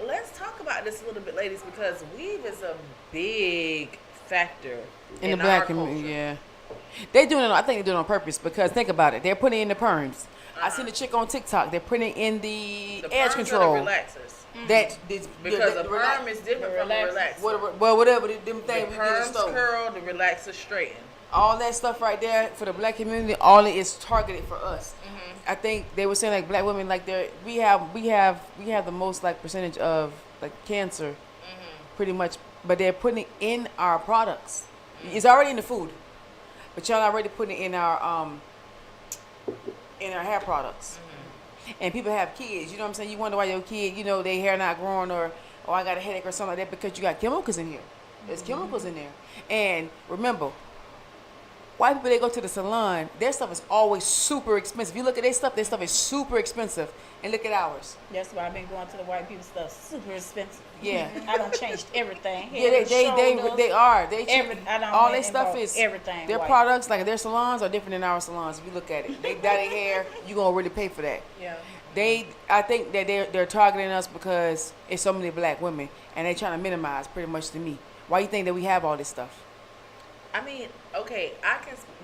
Let's talk about this a little bit, ladies, because weave is a big factor In the our black culture. community, yeah. They doing it. I think they're doing it on purpose because think about it. They're putting in the perms. I seen a chick on TikTok. They're putting in the edge perms control. or the relaxers. That Because the a perm is different from a relaxer. Whatever them The things we get in perms the store. curl, the relaxer straighten. All that stuff right there for the black community, all it is targeted for us. I think they were saying like black women, like we have the most like percentage of like cancer, pretty much. But they're putting it in our products. It's already in the food, but y'all already putting it in our hair products. And people have kids. You know what I'm saying? You wonder why your kid, their hair not growing or I got a headache or something like that because you got chemicals in here. There's chemicals in there. And remember, white people, they go to the salon, their stuff is always super expensive. You look at their stuff is super expensive. And look at ours. That's why I've been going to the white people stuff. Super expensive. Yeah. I done changed everything. Yeah, they are. All their stuff is everything. Their white. products, like their salons, are different than our salons. If you look at it, they dye their hair. You gonna really pay for that. Yeah. I think that they're targeting us because it's so many black women, and they trying to minimize pretty much to me. Why you think that we have all this stuff? I mean, okay,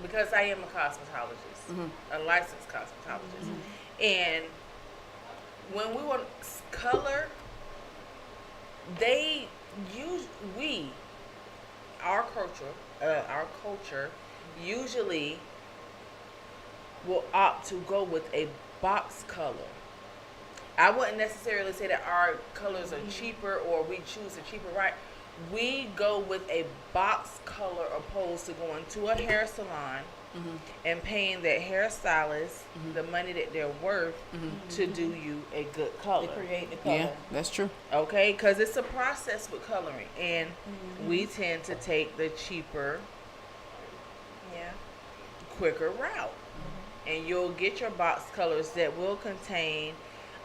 because I am a cosmetologist, a licensed cosmetologist, and when we want color, our culture usually will opt to go with a box color. I wouldn't necessarily say that our colors are cheaper or we choose a cheaper, right? We go with a box color opposed to going to a hair salon and paying that hairstylist the money that they're worth to do you a good color. To create the color. Yeah, that's true. Okay, because it's a process with coloring, and we tend to take the cheaper, quicker route. And you'll get your box colors that will contain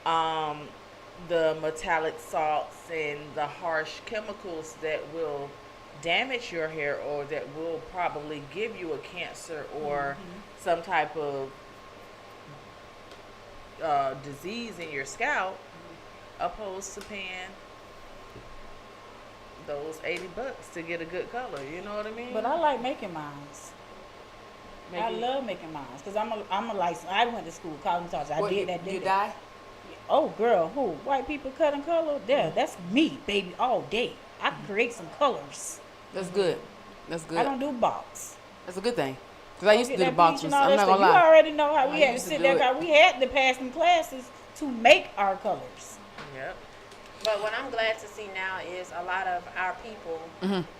the metallic salts and the harsh chemicals that will damage your hair or that will probably give you a cancer or some type of disease in your scalp, opposed to paying those $80 to get a good color. You know what I mean? But I like making mines. I love making mines because I'm a licensed. I went to school, cosmetology. I did that. You dye? Oh, girl, who? White people cut and color? Yeah, that's me, baby, all day. I can create some colors. That's good. That's good. I don't do box. That's a good thing. Because I used to do the That box bleach ones. and all I'm that not going to stuff. lie. You already know how I we had to used to sit do there. it. 'Cause we had to pass some classes to make our colors. Yep. But what I'm glad to see now is a lot of our people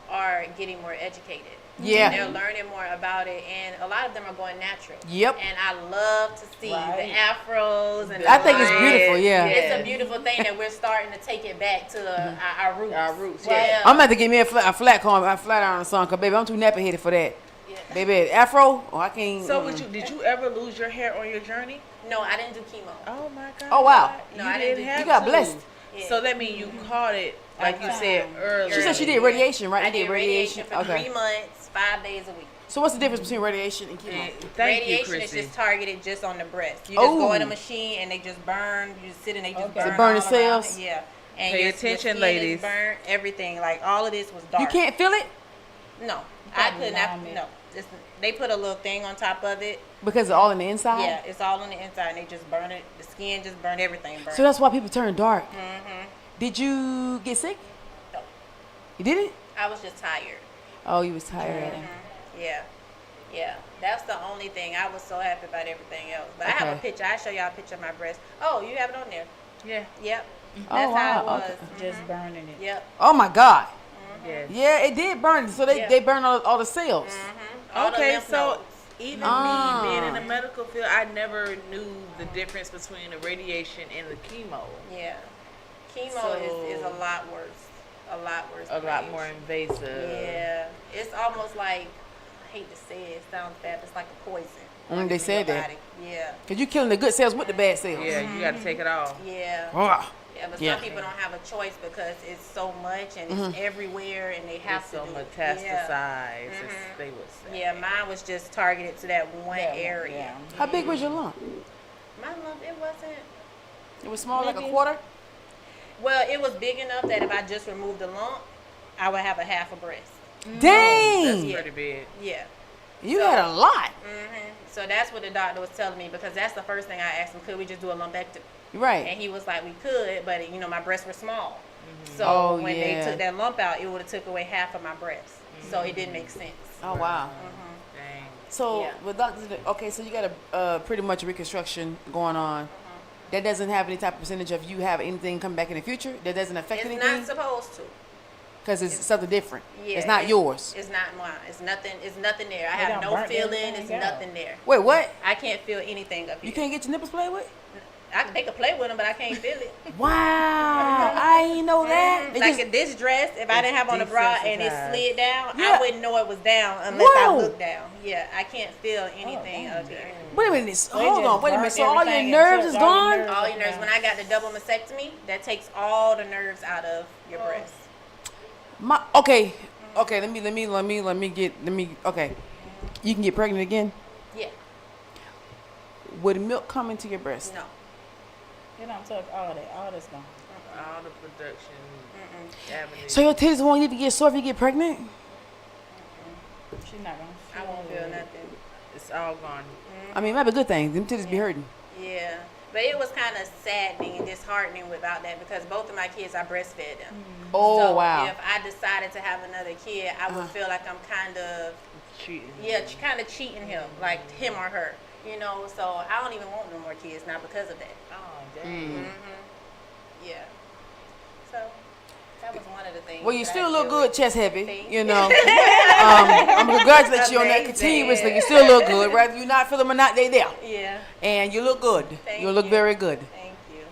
are getting more educated. Yeah. They're learning more about it, and a lot of them are going natural. Yep. And I love to see the afros and I think it's beautiful, yeah. It's a beautiful thing that we're starting to take it back to our roots. Our roots, Yeah. I'm about to get me a flat iron or something, because, baby, I'm too nappy headed for that. Yeah. Baby, afro, I can't. So did you ever lose your hair on your journey? No, I didn't do chemo. Oh my God. Oh, wow. No, you I didn't do have You got to. blessed. Yeah. So that means you caught it, like you said earlier. She said she did radiation, right? I You did radiation for Okay. 3 months, 5 days a week. So what's the difference between radiation and chemo? Thank you, Radiation is Chrissy. just targeted just on the breast. You just Oh. go in a machine and they just burn. You just sit and they just burn. They burn the all around. cells? Yeah. And Pay your attention, skin ladies. Is burnt, everything. Like all of this was dark. You can't feel it? No, I probably could not. lying it. No, they put a little thing on top of it. Because it's all in the inside? Yeah, it's all on the inside, and they just burn it. The skin just burn everything. Burn. So that's why people turn dark. Mm-hmm. Did you get sick? No, You didn't? I was just tired. Oh, you was tired. Yeah. Yeah, that's the only thing. I was so happy about everything else. But I have a Okay. picture. I show y'all a picture of my breast. Oh, you have it on there. Yeah. Yep. Oh, That's how it wow, was. okay. Just burning it. Yep. Oh, my God. Yes. Yeah, it did burn. So they burn all the cells. All the Okay, lymph so nodes. even Ah. me being in the medical field, I never knew the difference between the radiation and the chemo. Yeah. Chemo So- is a lot worse. a lot worse. A lot rage. more invasive. Yeah, it's almost like, I hate to say it, it sounds bad, but it's like a poison. They said that. Body. Yeah. Because you killing the good cells with the bad cells. Yeah, you got to take it off. Yeah. Ah. Yeah, but Yeah. some people don't have a choice because it's so much and it's everywhere, and they have It's to so do it. metastasized, as they would say. Yeah, mine was just targeted to that one area. Yeah. How big was your lump? My lump, it wasn't. It was small, like a Maybe. quarter? Well, it was big enough that if I just removed the lump, I would have a half a breast. Dang! Pretty big. Yeah. You had a lot. So that's what the doctor was telling me, because that's the first thing I asked him, could we just do a lumpectomy? Right. And he was like, we could, but my breasts were small. So Oh, when yeah. they took that lump out, it would have took away half of my breast. So it didn't make sense. Oh, wow. Dang. So, Yeah. with doctors, okay, so you got a pretty much a reconstruction going on. That doesn't have any type of percentage of you have anything come back in the future? That doesn't affect It's anything? not supposed to. Because it's something different. Yeah, It's not yours. It's not mine. It's nothing. It's nothing there. I They have done no burnt feeling. everything It's out. nothing there. Wait, what? I can't feel anything up here. You can't get your nipples played with? They could play with them, but I can't feel it. Wow. I ain't know that. They Like just- in this dress, if I didn't have on a bra and it desensitized. slid down, Yeah. I wouldn't know it was down unless I Whoa. looked down. Yeah, I can't feel anything up here. Wait a minute. They Hold on. just Wait a minute. burnt So all your everything nerves and is took all your gone? nerves. All your nerves. When I got the double mastectomy, that takes all the nerves out of your breast. Okay. Okay. Let me get. Okay. You can get pregnant again. Yeah. Would milk come into your breast? No. They don't took all that. All that's gone. All the production avenues. So your titties won't even get sore if you get pregnant? She's not gonna. I won't feel nothing. It's all gone. I mean, it might be a good thing. Them titties be hurting. Yeah. But it was kind of saddening and disheartening without that, because both of my kids, I breastfed them. Oh, So wow. if I decided to have another kid, I would feel like I'm kind of, Cheating. kind of cheating him, like him or her. So I don't even want no more kids now because of that. Oh, dang. Yeah. So that was one of the things. Well, you that still I look feel good, chest heavy. Thank You know. I'm gonna congratulate you on that Amazing. continuously. You still look good, whether you not feel them or not. They there, Yeah. and you look good. Thank You look you. very good. Thank you.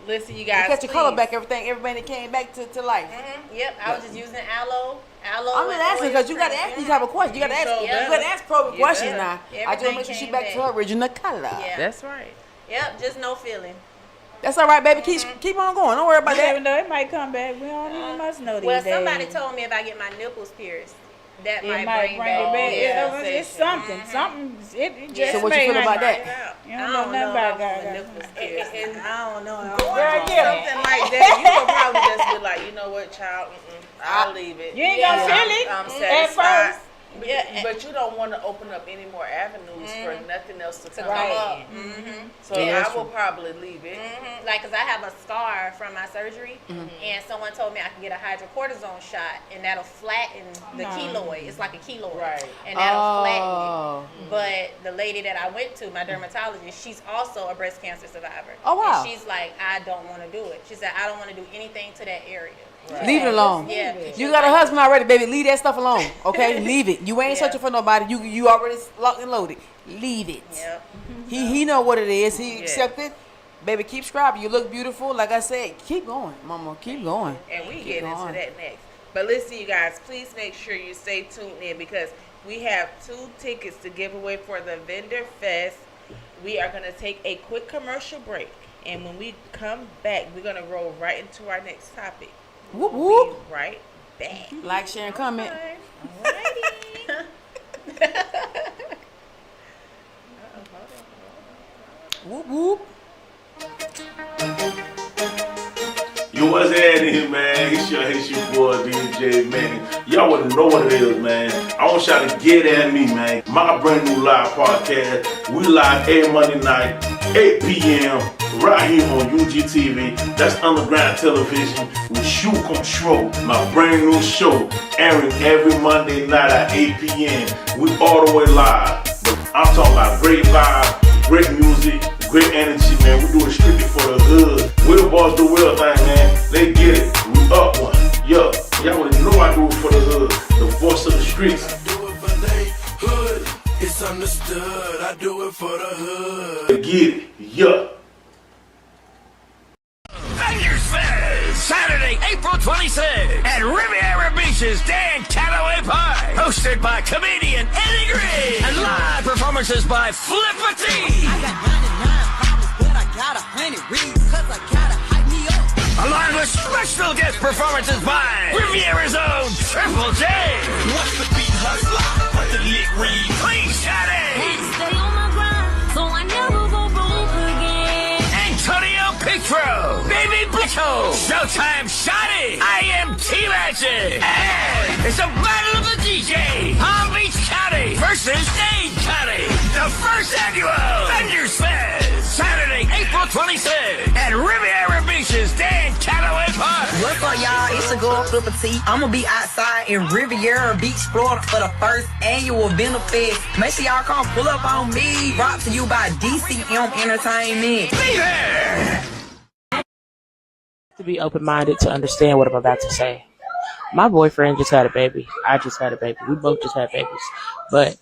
Listen, you You guys. got your color please. back. Everybody that came back to life. Yep. I was just using aloe. I'm just asking because you got to ask these type of questions. You got to ask. You You better. got to ask probing You questions better. now. I just Everything make sure she came back to back. her original color. Yeah. That's right. Yep. Just no feeling. That's all right, baby. Keep on going. Don't worry about Even that. though it might come back, we don't even must know these Well, days. somebody told me if I get my nipples pierced, that It might might bring bring it back. back. Yeah. It's something. Something. It just So what you may feel about not- that? You don't know nothing about God. nipples pierced. And I don't know. Girl, get 'em. something like that, you would probably just be like, you know what, child, I'll leave it. You ain't gonna feel it I'm at satisfied. first. Yeah. But you don't want to open up any more avenues for nothing else to come Come in. up. So Yeah, that's I will probably leave it. Like, cause I have a scar from my surgery, and someone told me I can get a hydrocortisone shot, and that'll flatten the keloid. It's like a keloid, Right. and that'll flatten Oh. it. But the lady that I went to, my dermatologist, she's also a breast cancer survivor. Oh, wow. And she's like, I don't want to do it. She said, I don't want to do anything to that area. Leave it alone. Yeah. You got a husband already, baby. Leave that stuff alone. Okay, leave it. You ain't Yeah. searching for nobody. You already locked and loaded. Leave it. Yep. He know what it is. He Yeah. accepted. Baby, keep scribing. You look beautiful. Like I said, keep going, mama. Keep going. And we Keep get into going. that next. But listen, you guys, please make sure you stay tuned in, because we have 2 tickets to give away for the Vendor Fest. We are going to take a quick commercial break. And when we come back, we're going to roll right into our next topic. Whoop Be whoop. right back. Like, share, and comment. Whoop whoop. Yo, what's happening, man? It's your boy, DJ, man. Y'all wouldn't know what it is, man. I want y'all to get at me, man. My brand new live podcast. We live every Monday night, 8 p.m. right here on UGTv. That's underground television with Shoe Control. My brand new show airing every Monday night at 8 p.m. We all the way live. But I'm talking about great vibe, great music, great energy, man. We do it strictly for the hood. We'll boss the real thing, man. They get it. We up one. Yo, y'all already know I do it for the hood. The voice of the streets. I do it for they hood. It's understood. I do it for the hood. They get it. Yeah. Vendor Fest, Saturday, April 26th at Riviera Beach's Dan Calloway Pie. Hosted by comedian Eddie Green. And live performances by Flipper T. I got 99 problems, but I got 100 reasons, cause I gotta hype me up. Along with special guest performances by Riviera's own Triple J. What's the beat hustler? What the lick read? Clean Shotty. Stay on my grind, so I never go broke again. Antonio Petro. Baby Blicko. Showtime Shotty. I am T-Magic. And it's a battle of the DJ. Palm Beach County versus Dade County. The first annual Vendors Fest. Saturday, April 26th at Riviera Beach's Dan Calloway Park. What's up, y'all? It's your girl Flipper T. I'm gonna be outside in Riviera Beach, Florida for the first annual Vendor Fest. Make sure y'all come pull up on me. Brought to you by DCM Entertainment. Be there. To be open-minded to understand what I'm about to say. My boyfriend just had a baby. I just had a baby. We both just had babies. But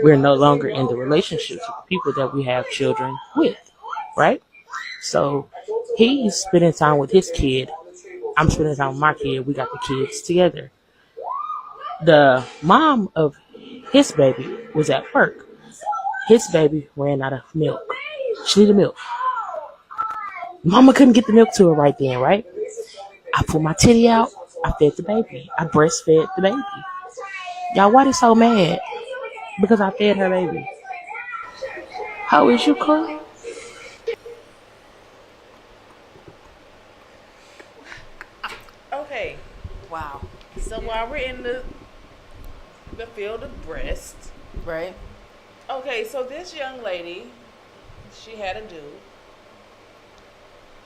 we're no longer in the relationships with the people that we have children with, right? So he's spending time with his kid. I'm spending time with my kid. We got the kids together. The mom of his baby was at work. His baby ran out of milk. She needed milk. Mama couldn't get the milk to her right then, right? I pulled my titty out. I fed the baby. I breastfed the baby. Y'all, why they so mad? Because I fed her baby. How is you, Carl? Okay. Wow. So while we're in the field of breast, Right? okay, so this young lady, she had a dude.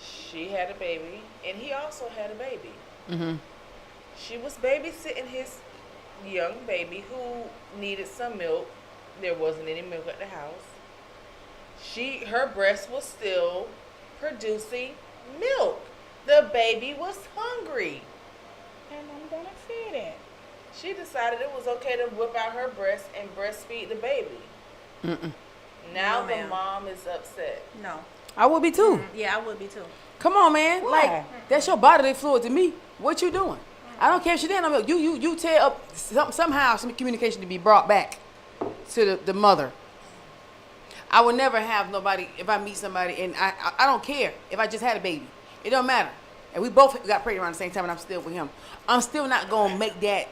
She had a baby, and he also had a baby. Mm-hmm. She was babysitting his young baby who needed some milk. There wasn't any milk at the house. Her breast was still producing milk. The baby was hungry. And I'm gonna feed it. She decided it was okay to whip out her breast and breastfeed the baby. Mm-mm. Now No, the ma'am. mom is upset. No. I would be too. Yeah, I would be too. Come on, man. Why? Like, that's your bodily fluid to me. What you doing? I don't care if she didn't. I mean, you tear up somehow some communication to be brought back to the mother. I would never have nobody, if I meet somebody, and I don't care if I just had a baby. It don't matter. And we both got pregnant around the same time and I'm still with him. I'm still not going to make that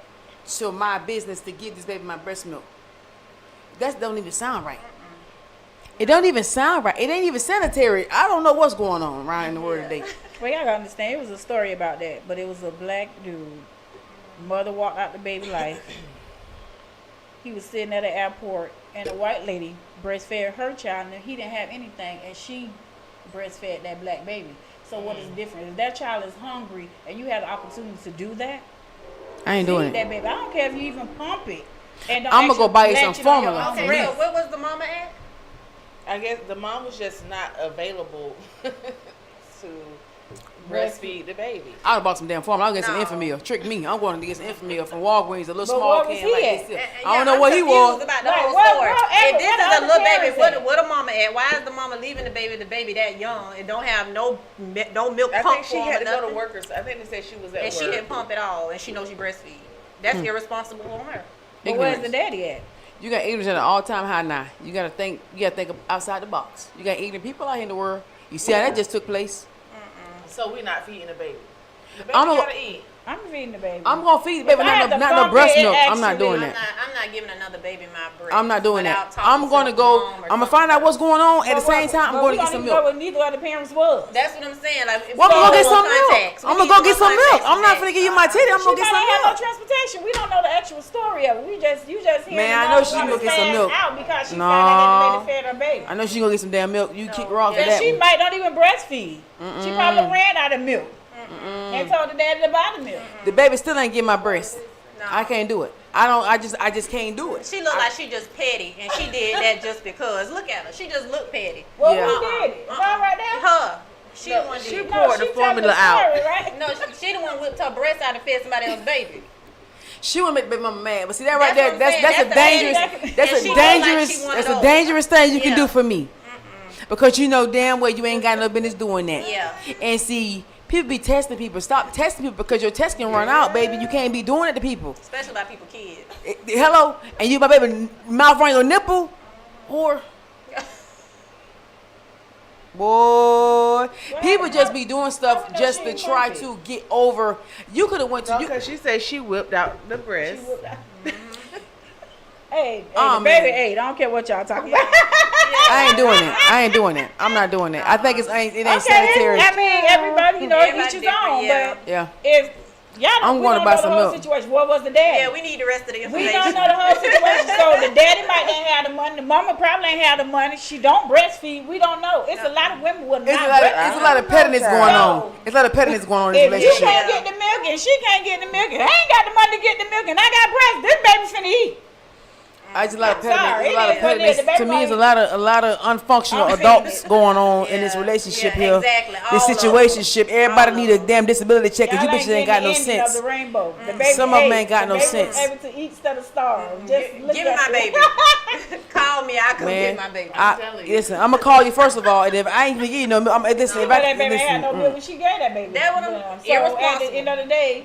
to my business to give this baby my breast milk. That don't even sound right. It don't even sound right. It ain't even sanitary. I don't know what's going on around in the world today. Well, y'all gotta understand, it was a story about that, but it was a black dude. Mother walked out the baby life. He was sitting at the airport, and a white lady breastfed her child, and he didn't have anything, and she breastfed that black baby. So what is the difference? If that child is hungry, and you have the opportunity to do that, I ain't doing feed that it. baby. I don't care if you even pump it. And don't I'm gonna go actually buy you latch some it on your formula. own Okay, breast. so where was the mama at? I guess the mom was just not available to breastfeed the baby. I'd have bought some damn formula. I'll get some No. Infamil. Trick me. I'm going to get some Infamil from Walgreens, a little But small where was can he like at? this. Yeah, I don't know what he confused was. about the Right, whole where- story. where- If this where the is a other little baby, parents what at? a mama at? Why is the mama leaving the baby that young and don't have no milk I pump think she for him had or to go to nothing? workers. I think they said she was at And work. she didn't pump at all, and she knows she breastfeed. That's irresponsible on her. But where's Ignorance. the daddy at? You got ignorance at an all-time high now. You gotta think outside the box. You got ignorant people out here in the world. You see how that just took place? So we're not feeding the baby. The baby I'm a- gotta eat. I'm feeding the baby. I'm gonna feed the baby, If I had not to no pump breast it, milk. I'm not actually, doing that. I'm not giving another baby my breast. I'm not doing without that. talking I'm to gonna the go. mom or I'm gonna something. find out what's going on. At the But same time, I'm going to get some We milk. don't even know what neither of the parents was. That's what I'm saying. Like, if Well, I'm we gonna go get don't some want milk. contacts, we I'm gonna need go to get some milk. contacts I'm not today. finna give you my titty. I'm She gonna might get some not have no milk. transportation. We don't know the actual story of it. You just hearing Man, I the know mother she trying gonna to get some stand milk. out because she No. found out that the lady fed her baby. I know she gonna get some damn milk. You kick her off for And that she one. might not even breastfeed. She probably ran out of milk and told the daddy to buy the milk. The baby still ain't getting my breast. No. I can't do it. I just can't do it. She looked like she just petty, and she did that just because. Look at her. She just looked petty. Well, Yeah. who did it? Her right there? Her. She No, the one she did. poured the she telling formula the out. story, right? No, she the one whipped her breast out and fed somebody else's baby. She wanna make baby mama mad, but see that right That's there, what I'm that's saying. that's a That's the dangerous, lady that's and a she look like dangerous, she one of that's a those. dangerous thing you can Yeah. do for me, because you know damn well you ain't got no business doing that. Yeah. And see, People be testing people. Stop testing people because your test can run out, baby. You can't be doing it to people. Especially about people kids. Hello, and you, my baby, mouth on your nipple, or boy, people just be doing stuff just to try to get over. You could have went to you. Because she said she whipped out the breast. Hey, Oh, the baby man. ate. I don't care what y'all talking about. I ain't doing it. I ain't doing it. I'm not doing it. I think it ain't Okay, sanitary. I mean, everybody, each his different, own. yeah. But Yeah. if y'all I'm we going don't to buy know some the whole milk. situation. What was the daddy? Yeah, we need the rest of the We information. don't know the whole situation. So the daddy might not have the money. The mama probably ain't have the money. She don't breastfeed. We don't know. It's a lot of women with It's not a lot. breastfeed. It's a lot of pettiness going on. It's a lot of pettiness going on in this If you relationship. can't get the milk and she can't get the milk and I ain't got the money to get the milk and I got breast, this baby's finna eat. I just a lot of I'm sorry, pettiness. It's a lot of it is what it is. The pettiness. To me, it's a lot of unfunctional I'm adults offended. going on in this relationship Yeah, here. exactly. This All of situationship. Everybody need a damn disability check because you Y'all bitches ain't got no getting the ending sense. Of the rainbow. The baby Some of them ate. ain't got The no baby sense. was able to eat instead of starve. Just look Give me at my it. baby. Call me. I'll come Man, get my baby. listen, I'm gonna call you first of all, and if I ain't gonna give you no, listen, if But I that baby had no listen, milk when she gave that baby. That what I'm- So at the irresponsible. end of the day,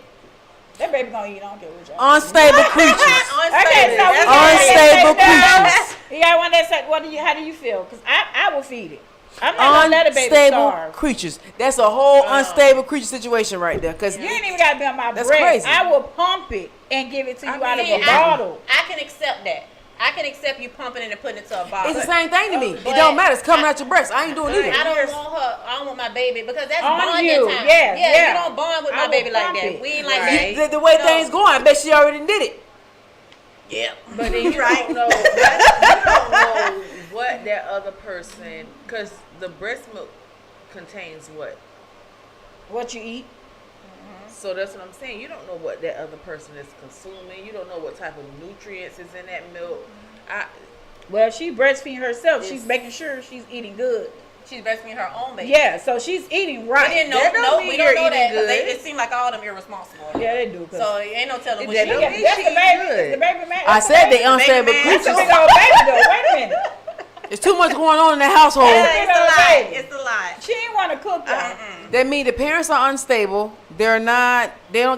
that baby gonna eat. I don't care what y'all. unstable creatures. Okay, so we got Unstable one that creatures. say, you got one that said, how do you feel? Because I will feed it. I'm not gonna let a baby Unstable starve. creatures. That's a whole unstable creature situation right there. Cause You ain't even gotta be on my That's breast. crazy. I will pump it and give it to you out of See, a bottle. I can accept that. I can accept you pumping it and putting it to a bottle. it's the same thing to me. It But don't matter. It's coming out your breast. I ain't doing I either. don't want her. I don't want my baby because that's On bonding you, time. yeah. You don't bond with I my will baby like pump that. it. We ain't like Right. that. The way No. things going, I bet she already did it. Yeah, But then you don't know. You don't know what that other person, because the breast milk contains what. What you eat? So that's what I'm saying. You don't know what that other person is consuming. You don't know what type of nutrients is in that milk. Well, she breastfeeding herself. It's- She's making sure she's eating good. she's breastfeeding her own baby. Yeah, so she's eating We right. didn't That know. don't No, mean we you're don't know that eating because good. it seemed like all of them irresponsible. Yeah, they do. So ain't no telling what That she don't got. mean That's she the baby. good. It's the baby man. I That's the said baby. they unstable man. That's a creatures. big old baby though. Wait a minute. There's too much going on in the household. Yeah, it's a lot. baby. It's a lot. She didn't want to cook y'all. That mean the parents are unstable. They don't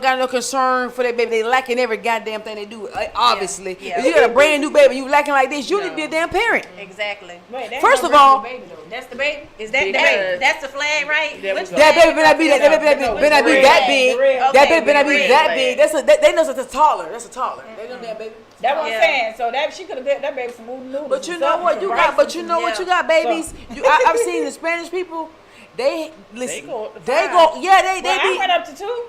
got no concern for their baby. They lacking every goddamn thing they do. Obviously, Yeah. if you got a brand new baby, you lacking like this, you need to be a damn parent. Exactly. Wait, that First ain't of no all- baby though. That's the baby. Is that the Because- baby? That's the flag, right? That Which was That flag? baby better not be that. That baby better not be red. that big. The red. That Okay, baby better not be red. that big. They know that's a taller. That's a taller. They know that baby. That's what I'm Yeah. saying. So that she could have got that baby some noodles. But you and know something, what some you rice got. But and you some- know what you got, babies. I've seen the Spanish people. They listen. go up to They five. go. Yeah, they Well, I be. went up to 2.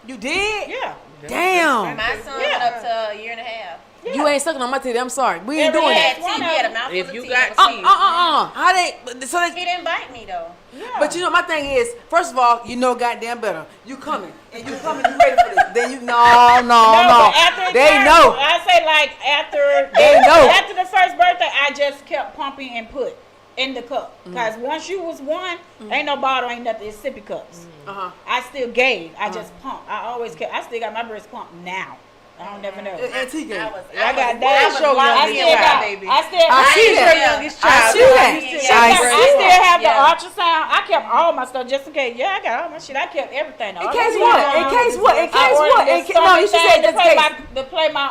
You did? Yeah. Damn. My son went up to a year and a half. You ain't sucking on my titty. I'm sorry. We ain't Every doing He that. had teeth. He had a mouthful If of you teeth. got That was teeth. How they? So He they. didn't bite me though. But you know, my thing is, first of all, you know goddamn better. You coming and you coming. You ready for this? Then you no. But after They time, know. I say like after They know. After the first birthday, I just kept pumping and put in the cup. Cause once you was one, ain't no bottle, ain't nothing. It's sippy cups. I still gave. I just pumped. I always kept. I still got my breast pumped now. I don't never know. Auntie game. I got I that. was show locked you I in still with my got. baby. I still. I see Yeah. that. youngest I child. see so that. you still I I got see still have Yeah. the ultrasound. I kept all my stuff just in case. Yeah, I got all my shit. I kept everything. In case what? In case what? In case what? No, you should say just in case. To play my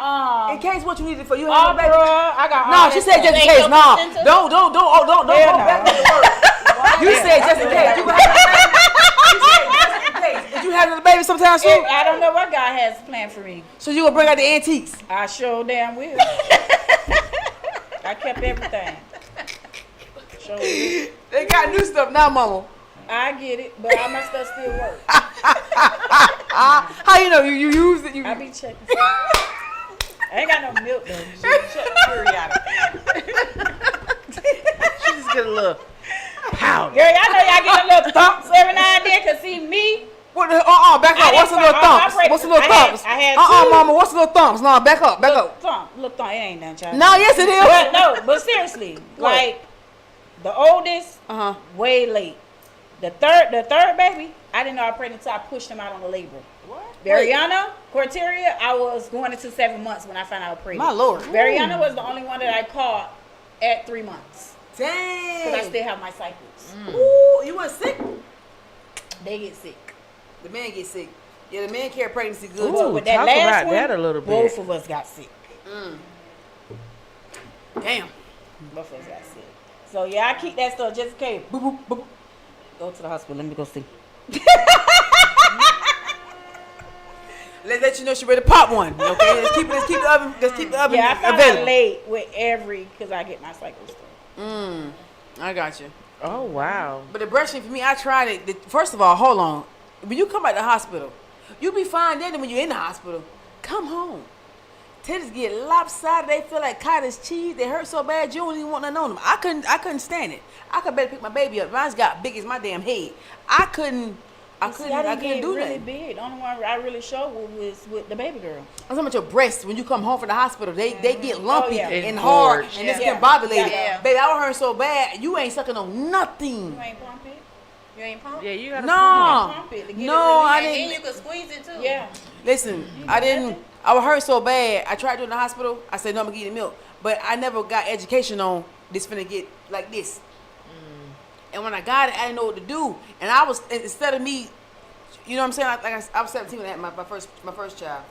In case what you needed for you have a baby. opera. I got. No, all she that said stuff. just in Ain't case. no No, placenta? don't Hell go no. back to the word. You said just in case. You have a baby. You said just in case. Did you have a baby sometime soon? I don't know what God has planned for me. So you gonna bring out the antiques? I sure damn will. I kept everything. Sure will. They got new stuff now, mama. I get it, but all my stuff still work. How you know you used it? I be checking. I ain't got no milk though. Check periodically. She just get a little powder. Girl, y'all know y'all get a little thumps every now and then. Cause see me, What the, back I up. What's the didn't little fi- I thumps? operated- What's the little I had- thumps? I had two. Mama, what's the little thumps? No, back up. look thump. It ain't nothing, child. No, yes it is. But no, but seriously, What? like the oldest, way late. The third baby, I didn't know I pregnant until I pushed him out on the labor. What? Variana, Corteria, I was going into 7 months when I found out I was pregnant. My Lord. Variana was the only one that I caught at 3 months. Because I Dang. still have my cycles. Ooh, you was sick? They get sick. The man gets sick. Yeah, the man carry pregnancy good Ooh, too. but that talk last about one, that a little bit. both of us got sick. Damn. Both of us got sick. So yeah, I keep that stuff just in case. Boop, boop, boop. Go to the hospital. Let me go see. Let you know she ready to pop one. Okay, let's keep the oven Yeah, I found out available. late with because I get my cycle stuff. I got you. Oh wow. But the breastfeeding for me, I tried it. First of all, hold on. When you come out the hospital, you be fine then when you're in the hospital. Come home. Titties get lopsided. They feel like cottage cheese. They hurt so bad you don't even want nothing on them. I couldn't stand it. I could better pick my baby up. Mine's got big as my damn head. I couldn't do really that. big. The only one I really showed was with the baby girl. I'm talking about your breasts. When you come home from the hospital, they get lumpy yeah. and hard, Engorged. and it's Yeah. discombobulated. Yeah. Baby, I was hurting so bad. You ain't sucking on nothing. You ain't pump it? You ain't pump? Yeah, you gotta No, Pump it to get no, it I And then didn't. you can squeeze it too. Yeah. Listen, I didn't. I was hurt so bad. I tried to do it in the hospital. I said no, I'm gonna give you the milk, but I never got education on this finna get like this. And when I got it, I didn't know what to do. And I was instead of me, you know what I'm saying? I was 17 when I had my first child.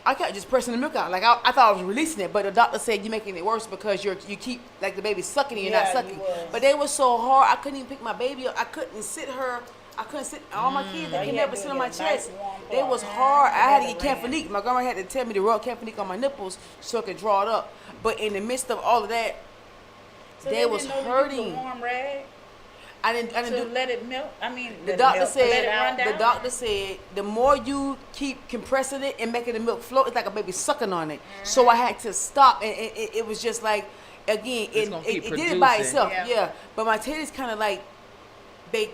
I kept just pressing the milk out. Like I thought I was releasing it, but the doctor said you're making it worse because you keep like the baby sucking and you're not Yeah, sucking. you was. But they were so hard. I couldn't even pick my baby up. I couldn't sit her. I couldn't sit. All my kids, they You could had never to sit on get my a nice chest. warm They part. was hard. I had to get Never ran. camphanique. My grandma had to tell me to rub camphanique on my nipples so I could draw it up. But in the midst of all of that, So they was didn't know to use hurting. a warm rag I didn't to do. let it melt. I mean, The let it doctor melt, let it said. run down. The doctor said the more you keep compressing it and making the milk flow, it's like a baby sucking on it. So I had to stop, and it was just like, again, It's gonna keep it did it by producing. itself, Yeah. yeah. But my titties kind of like, they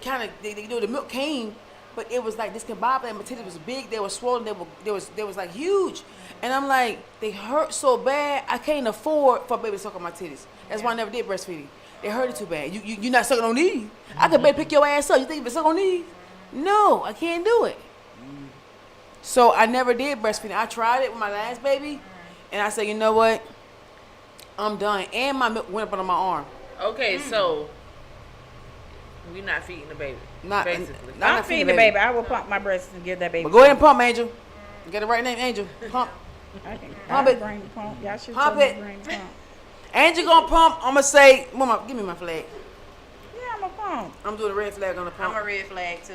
you know, the milk came, but it was like discombobulated. My titties was big, they were swollen, they was like huge, and I'm like, they hurt so bad, I can't afford for a baby to suck on my titties. That's why I never did breastfeeding. They hurt it too bad. You not sucking on these. I could better pick your ass up. You think you been suck on these? No, I can't do it. So I never did breastfeeding. I tried it with my last baby, and I said, you know what? I'm done. And my milk went up on my arm. Okay, so we not feeding the baby. Not basically. not I'm feeding the baby. I will pump my breast and give that baby. But go ahead and pump, Angel. Get the right name, Angel. Pump. I can Pump it. bring the pump. Y'all should Pump tell me it. to bring the pump. Angel gonna pump. I'm gonna say, Mama, give me my flag. Yeah, I'm a pump. I'm doing a red flag on the pump. I'm a red flag too.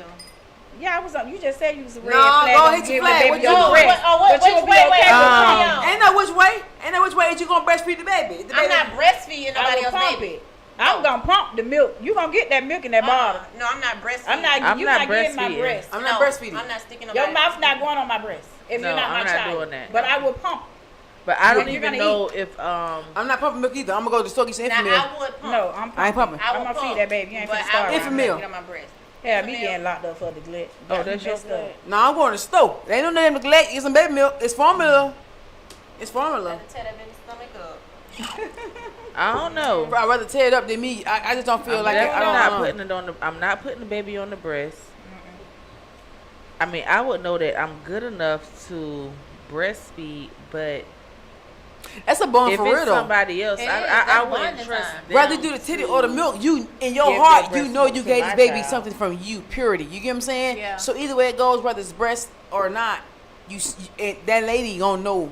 Yeah, I was up. You just said you was a red No, flag. go on hit your giving flag. the What baby you your doing? breast. Wait, But you will be wait, okay wait. with pumping. Ain't no which way. Ain't no which way that you gonna breastfeed the baby. The I'm baby- not breastfeeding I nobody will else's pump baby. it. I'm gonna pump the milk. You gonna get that milk in that bottle. No, I'm not breastfeeding. I'm You not not getting my breastfeeding. breast. I'm not breastfeeding. I'm not sticking Your nobody. mouth not going on my breast. If No, you're not I'm my not child. doing that. But I will pump. But I don't You're even gonna know if I'm not pumping milk either. I'm gonna go to the store get some Now infant milk. I would pump. No, I'm pumping. I ain't pumping. I I'm would gonna feed pump, that baby. You ain't but finna I starve. would Infant not milk. get on my breast. Yeah, me Milk. getting locked up for neglect. Oh, that's your messed up. flag. No, I'm going to the store. There ain't no name neglect. It's some baby milk. It's formula. It's formula. Tear that baby's stomach up. I don't know. I'd rather tear it up than me. I just don't feel I'm like it. I definitely don't not know. putting it on the. I'm not putting the baby on the breast. I mean, I would know that I'm good enough to breastfeed, but That's a bond if for it's real though. somebody else, It is. I That's wouldn't bonding trust time. them. Rather do the titty or the milk, you in your Give heart, that you breast know milk you to gave my this baby child. something from you, purity. You get what I'm saying? Yeah. So either way it goes, whether it's breast or not, that lady gonna know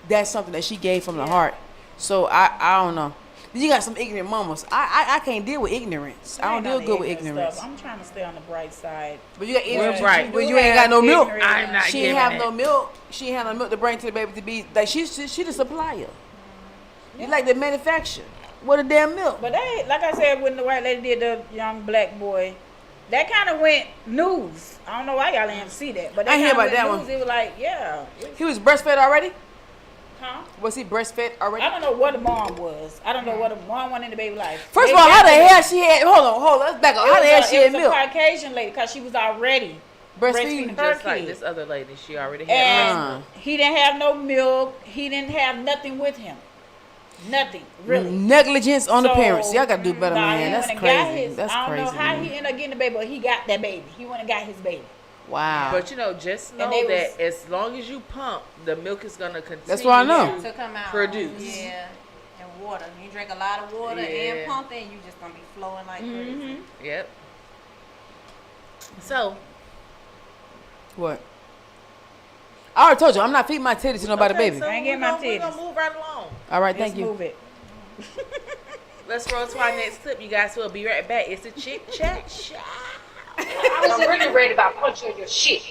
that's something that she gave from the heart. So I don't know. You got some ignorant mamas. I can't deal with ignorance. I don't ain't deal none good of with ignorant ignorance. stuff. I'm trying to stay on the bright side. But you got ignorance. right. But do you ain't got have no milk. ignorant- I'm not She giving ain't have it. no milk. She ain't have no milk to bring to the baby to be like she the supplier. You like the manufacturer. What a damn milk. But they, like I said, when the white lady did the young black boy, that kind of went news. I don't know why y'all didn't see that, but I hear kinda about that went one. news. It was like, yeah, He was breastfed already? huh? Was he breastfed already? I don't know what the mom was. I don't know what the mom went in the baby life. First They of all, how got the the- hell she had? Hold on. Let's back up. How the hell she it had was milk? a Caucasian lady because she was already Breastfeeding. her Just like kid. this other lady, she already had. And he didn't have no milk. He didn't have nothing with him. Nothing, really. Negligence on the So, parents. Y'all gotta do better, nah, man. he That's went and got crazy. his- That's I don't crazy. know how man. he ended up getting the baby, but he got that baby. He went and got his baby. Wow. But you know, just know And they that as long as you pump, the milk is gonna continue. That's what I know. To come out. Produce. Yeah. And water. You drink a lot of water Yeah. and pumping, you just gonna be flowing like crazy. Yep. So, What? I already told you, I'm not feeding my titties to nobody, baby. So I ain't getting my we're gonna titties. move right along. All right, Let's thank you. move it. Let's roll to our next clip, you guys. We'll be right back. It's a Chick Chat Show. I'm really worried about punching in your shit.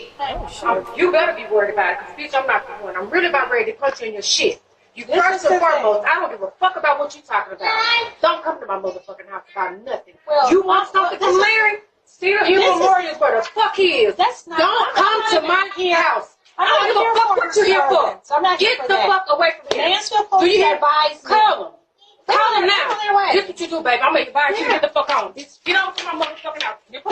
You better be worried about it, because, bitch, I'm not the one. I'm really about ready to punch you in your shit. You first and foremost, I don't give a fuck about what you talking about. Don't come to my motherfucking house about nothing. You want something from Larry? Steal him memorials where the fuck he is. Don't come to my house. I don't give a fuck what you here for. Get the fuck away from here. Do you hear? Call him. Call him now. This what you do, baby. I'm gonna advise you to get the fuck on. Get over to my motherfucking house. Don't go.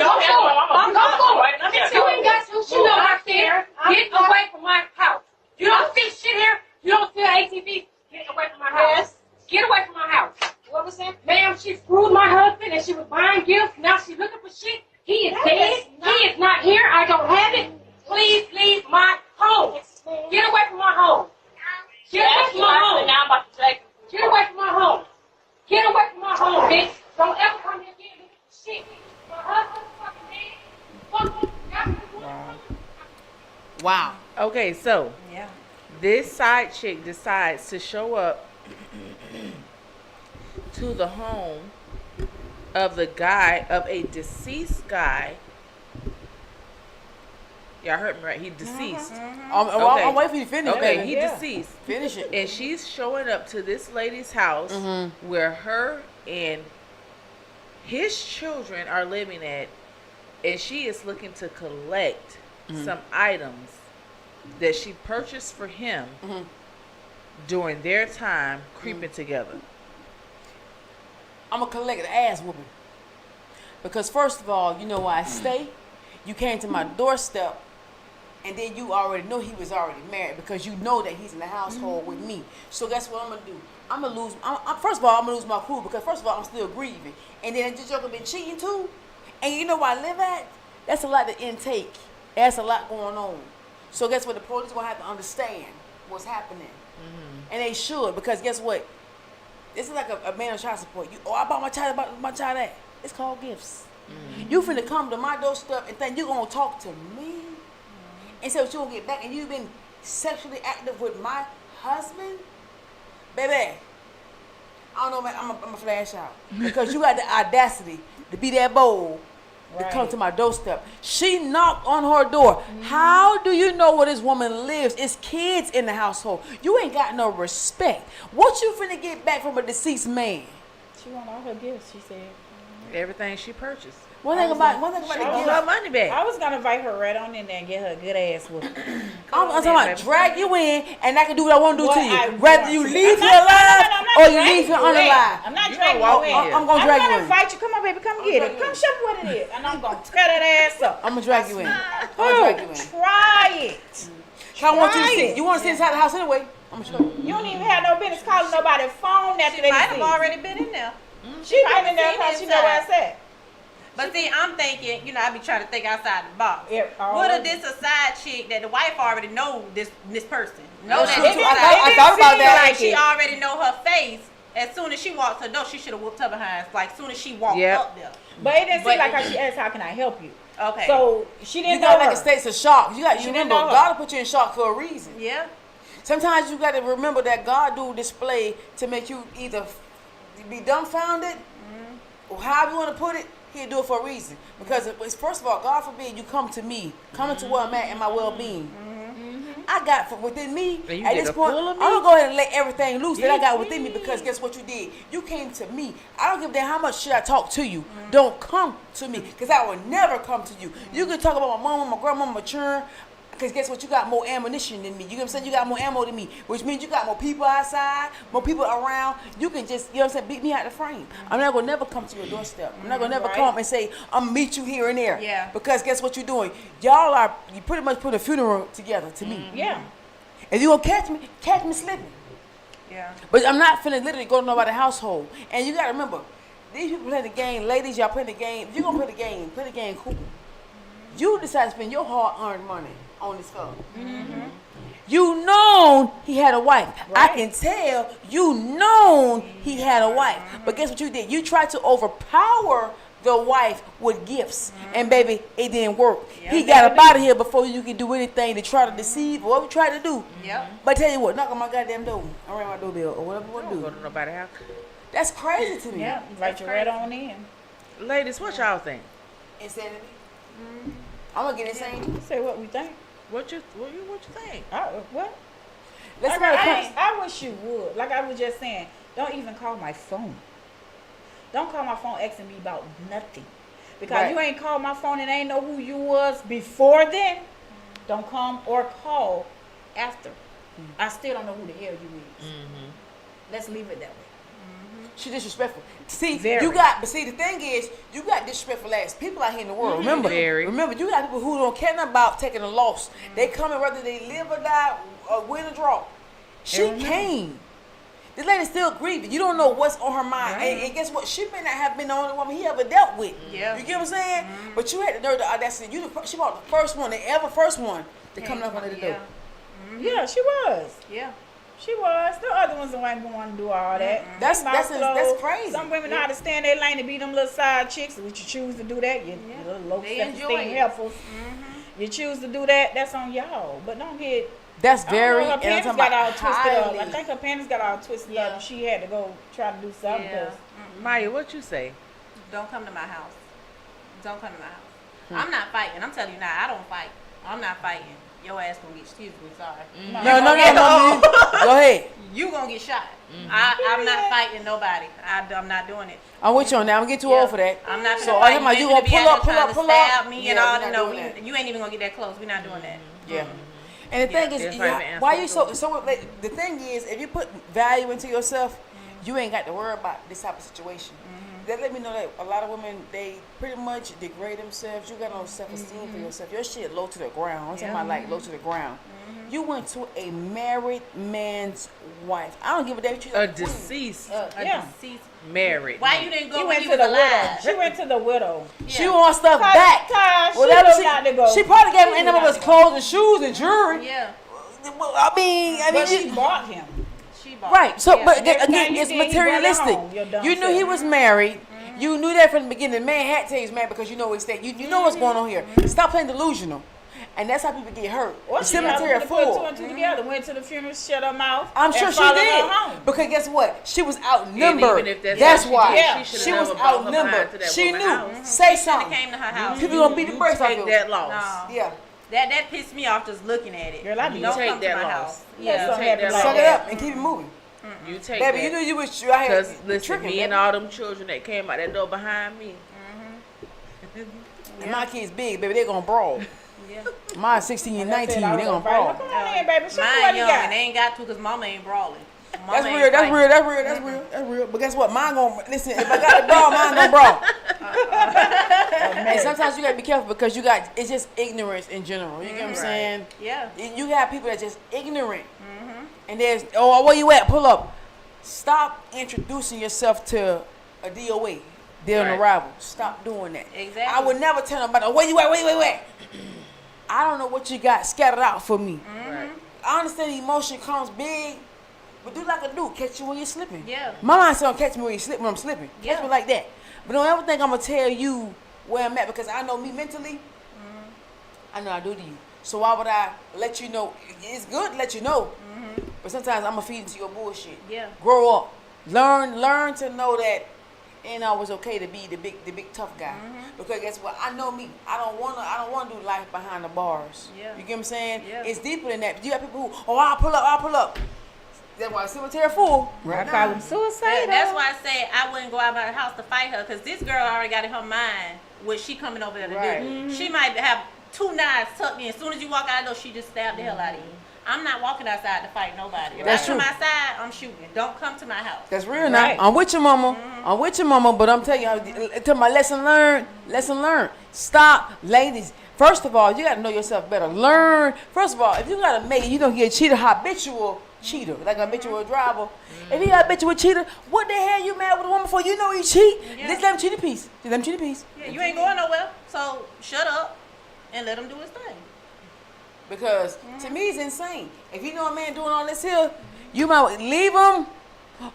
You ain't got some shit out there. Get away from my house. You don't see shit here. You don't see ATV. Get away from my house. Yes. Get away from my house. What was that? Ma'am, she screwed my husband and she was buying gifts. Now she's looking for shit. He is dead. He is not here. I don't have it. Please leave my home. Get away from my home. Get away from my home. Now I'm about to take. Get away from my home. Get away from my home, bitch. Don't ever come here again looking for shit. My husband fucking dead. Wow. Okay, so this side chick decides to show up to the home of a deceased guy. Y'all heard me right? He deceased. I'm waiting for you to finish. Okay, baby. he deceased. Finish it. And she's showing up to this lady's house where her and his children are living at, and she is looking to collect some items that she purchased for him during their time creeping together. I'm gonna collect an ass whooping. Because first of all, you know why I stay? You came to my doorstep, and then you already know he was already married because you know that he's in the household with me. So guess what I'm gonna do? I'm gonna lose. First of all, I'm gonna lose my cool because first of all, I'm still grieving, and then this joker been cheating too. And you know where I live at? That's a lot to intake. That's a lot going on. So guess what? The police gonna have to understand what's happening, and they should, because guess what? This is like a man on child support. I bought my child that. It's called gifts. You finna come to my doorstep and think you gonna talk to me and say what you gonna get back, and you've been sexually active with my husband, baby. I don't know, man. I'm gonna flash out because you got the audacity to be that bold to come to my doorstep. She knocked on her door. How do you know where this woman lives? It's kids in the household. You ain't got no respect. What you finna get back from a deceased man? She want all her gifts, she said. Everything she purchased. One thing about the her money back. I was gonna invite her right on in there and get her a good ass whooping. I'm talking about drag you in, and I can do what I want to do to you. Whether you to. leave I'm here not- alive no, or you leave here unalive. I'm not You dragging gonna walk you in in. here. I'm gonna drag you in. invite you. Come on, baby. Come get it. Come show me what it is, and I'm gonna tear that ass up. I'm gonna drag you in. I'm gonna drag you in. Try it. I want you to Try see. it. You want to see inside the house anyway? I'm gonna show you. You don't even have no business calling nobody's phone after they Might have see. already been in there. She came in there because she know where it's at. But see, I'm thinking, I be trying to think outside the box. Yeah, What if this a side chick that the wife already know this person? Know That's that true, this too. side I thought about that. Like she already know her face. As soon as she walks her door, she should have whooped her behind. Like as soon as she walked up there. But it didn't seem like how she asked, "How can I help you?" Okay. So she You didn't know got like her. a state of shock. You She remember didn't know her. God will put you in shock for a reason. Yeah. Sometimes you got to remember that God do display to make you either be dumbfounded or however you want to put it. He'll do it for a reason. Because it's, first of all, God forbid you come to me, coming to where I'm at and my well-being. I got within me, And you at did this a point, fool I'm of me? going to go ahead and lay everything loose that I got within me, because guess what you did? You came to me. I don't give a damn how much shit I talk to you. Don't come to me, because I will never come to you. You can talk about my mama, my grandmama maturing, because guess what? You got more ammunition than me. You know what I'm saying? You got more ammo than me, which means you got more people outside, more people around. You can just, you know what I'm saying, beat me out the frame. I'm not going to never come to your doorstep. I'm not going to never come and say, I'm going to meet you here and there. Yeah. Because guess what you're doing? You pretty much put a funeral together to me. Yeah. If you going to catch me slipping. Yeah. But I'm not finna literally go to nobody's household. And you got to remember, these people play the game. Ladies, y'all play the game. If you're going to play the game cool. You decide to spend your hard-earned money on this fellow. You known he had a wife. I can tell you known he had a wife. But guess what you did? You tried to overpower the wife with gifts, and baby, it didn't work. Yeah, He got up out of here before you could do anything to try to deceive or what we try to do. Yep. But tell you what, knock on my goddamn door. I ring my doorbell or whatever you want to Don't do. go to nobody's house. That's crazy to me. Yeah, invite you right on in. Ladies, what y'all think? Insanity. I'm gonna get insane. Say what we think. What you think? What? Let's I wish you would. Like I was just saying, don't even call my phone. Don't call my phone asking me about nothing. Because you ain't called my phone and ain't know who you was before then. Don't come or call after. I still don't know who the hell you is. Let's leave it that way. She disrespectful. See, Very. but see, the thing is, you got disrespectful ass people out here in the world. Remember, you got people who don't care nothing about taking a loss. They coming whether they live or die, or win or draw. She came. This lady still grieving. You don't know what's on her mind. And guess what? She may not have been the only woman he ever dealt with. Yeah. You get what I'm saying? But you had the nerve, the audacity. She was the first one, the first one to come up under the door. Yeah, she was. Yeah. She was. The other ones ain't going to do all that. That's crazy. Some women know how to stand their lane and be them little side chicks. Would you choose to do that? You little low self-esteem helpful. You choose to do that, that's on y'all. But don't get. That's very. Her panties got all twisted up. I highly. think her panties got all twisted up, and she had to go try to do something. Yeah. Maya, what you say? Don't come to my house. Don't come to my house. I'm not fighting. I'm telling you now, I don't fight. I'm not fighting. Your ass gonna get, excuse me, sorry. No. Go ahead. You gonna get shot. I'm not fighting nobody. I'm not doing it. I'm with you on that. I'm getting too old for that. I'm not So gonna fight. you gonna pull up. Stab me and Yeah, all we're that. not No, doing that. you ain't even gonna get that close. We're not doing that. Yeah. And the thing is, why you so the thing is, if you put value into yourself, you ain't got to worry about this type of situation. That let me know that a lot of women, they pretty much degrade themselves. You got no self-esteem for yourself. Your shit low to the ground. I'm talking about like low to the ground. You went to a married man's wife. I don't give a damn what you A deceased married. Why you didn't go She when went he to was the alive? widow. She went to the widow. She wants stuff back. She probably gave him any of his clothes and shoes and jewelry. Yeah. I mean, But she bought him. Right. So, but Every again, time you it's did, he brought it materialistic. home, your dumb You knew self. he was married. You knew that from the beginning. The man had to tell you he's married because you know it's that. You know what's going on here. Stop playing delusional. And that's how people get hurt. Well, The she cemetery happened to put full. two and two together. Went to the funeral, shut her mouth. I'm sure and she followed did. her home. Because guess what? She was outnumbered. even if that's That's what she why. did, she She should've was never brought her behind to outnumbered. that She woman's knew. house. Say She something. came to her house. People gonna beat the brakes off Take you. that loss. No. Yeah. That pissed me off just looking at it. Girl, I Don't do. Take come to that my loss. house. Yeah, You take that Suck loss. it up and keep it moving. You take Baby, that. you knew you was out here Because listen, tricking, me baby. and all them children that came out that door behind me. And my kids big, baby. They gonna brawl. Yeah. Mine's 16 and 19. They gonna Come brawl. on in, baby. Show me Mine what he young got. and they ain't got to because mama ain't brawling. Mama That's ain't real. That's fighting. real. That's real. That's real. That's real. But guess what? Mine gonna listen. If I got to brawl, mine gonna brawl. And sometimes you gotta be careful because it's just ignorance in general. You get what I'm saying? Yeah. You have people that just ignorant. And there's where you at? Pull up. Stop introducing yourself to a DOA. Dead on arrival. Stop doing that. Exactly. I would never tell nobody, where you at? Wait. I don't know what you got scattered out for me. Right. I understand the emotion comes big, but do like a dude. Catch you when you're slipping. Yeah. My mind said, catch me when I'm slipping. Catch Yeah. me like that. But don't ever think I'm going to tell you where I'm at because I know me mentally. I know I do to you. So why would I let you know? It's good to let you know. But sometimes I'm going to feed into your bullshit. Yeah. Grow up. Learn to know that it ain't always okay to be the big tough guy. Because guess what? I know me. I don't wanna do life behind the bars. Yeah. You get what I'm saying? Yeah. It's deeper than that. You got people who, I'll pull up. That's why cemetery full. I call them suicide. That's why I say I wouldn't go out of her house to fight her because this girl already got in her mind what she coming over there to do. She might have 2 knives tucked in. As soon as you walk out the door, she just stabbed the hell out of you. I'm not walking outside to fight nobody. If That's I come true. outside, I'm shooting. Don't come to my house. That's real now. I'm with your mama. I'm with your mama, but I'm telling you, to my lesson learned. Stop, ladies. First of all, you got to know yourself better. Learn. First of all, if you got a mate, you don't get a cheater, habitual cheater, like a habitual driver. If you got a habitual cheater, what the hell you mad with a woman for? You know he cheat. Just let him cheat a piece. Yeah, you ain't going nowhere. So shut up and let him do his thing. Because to me, it's insane. If you know a man doing all this here, you might leave him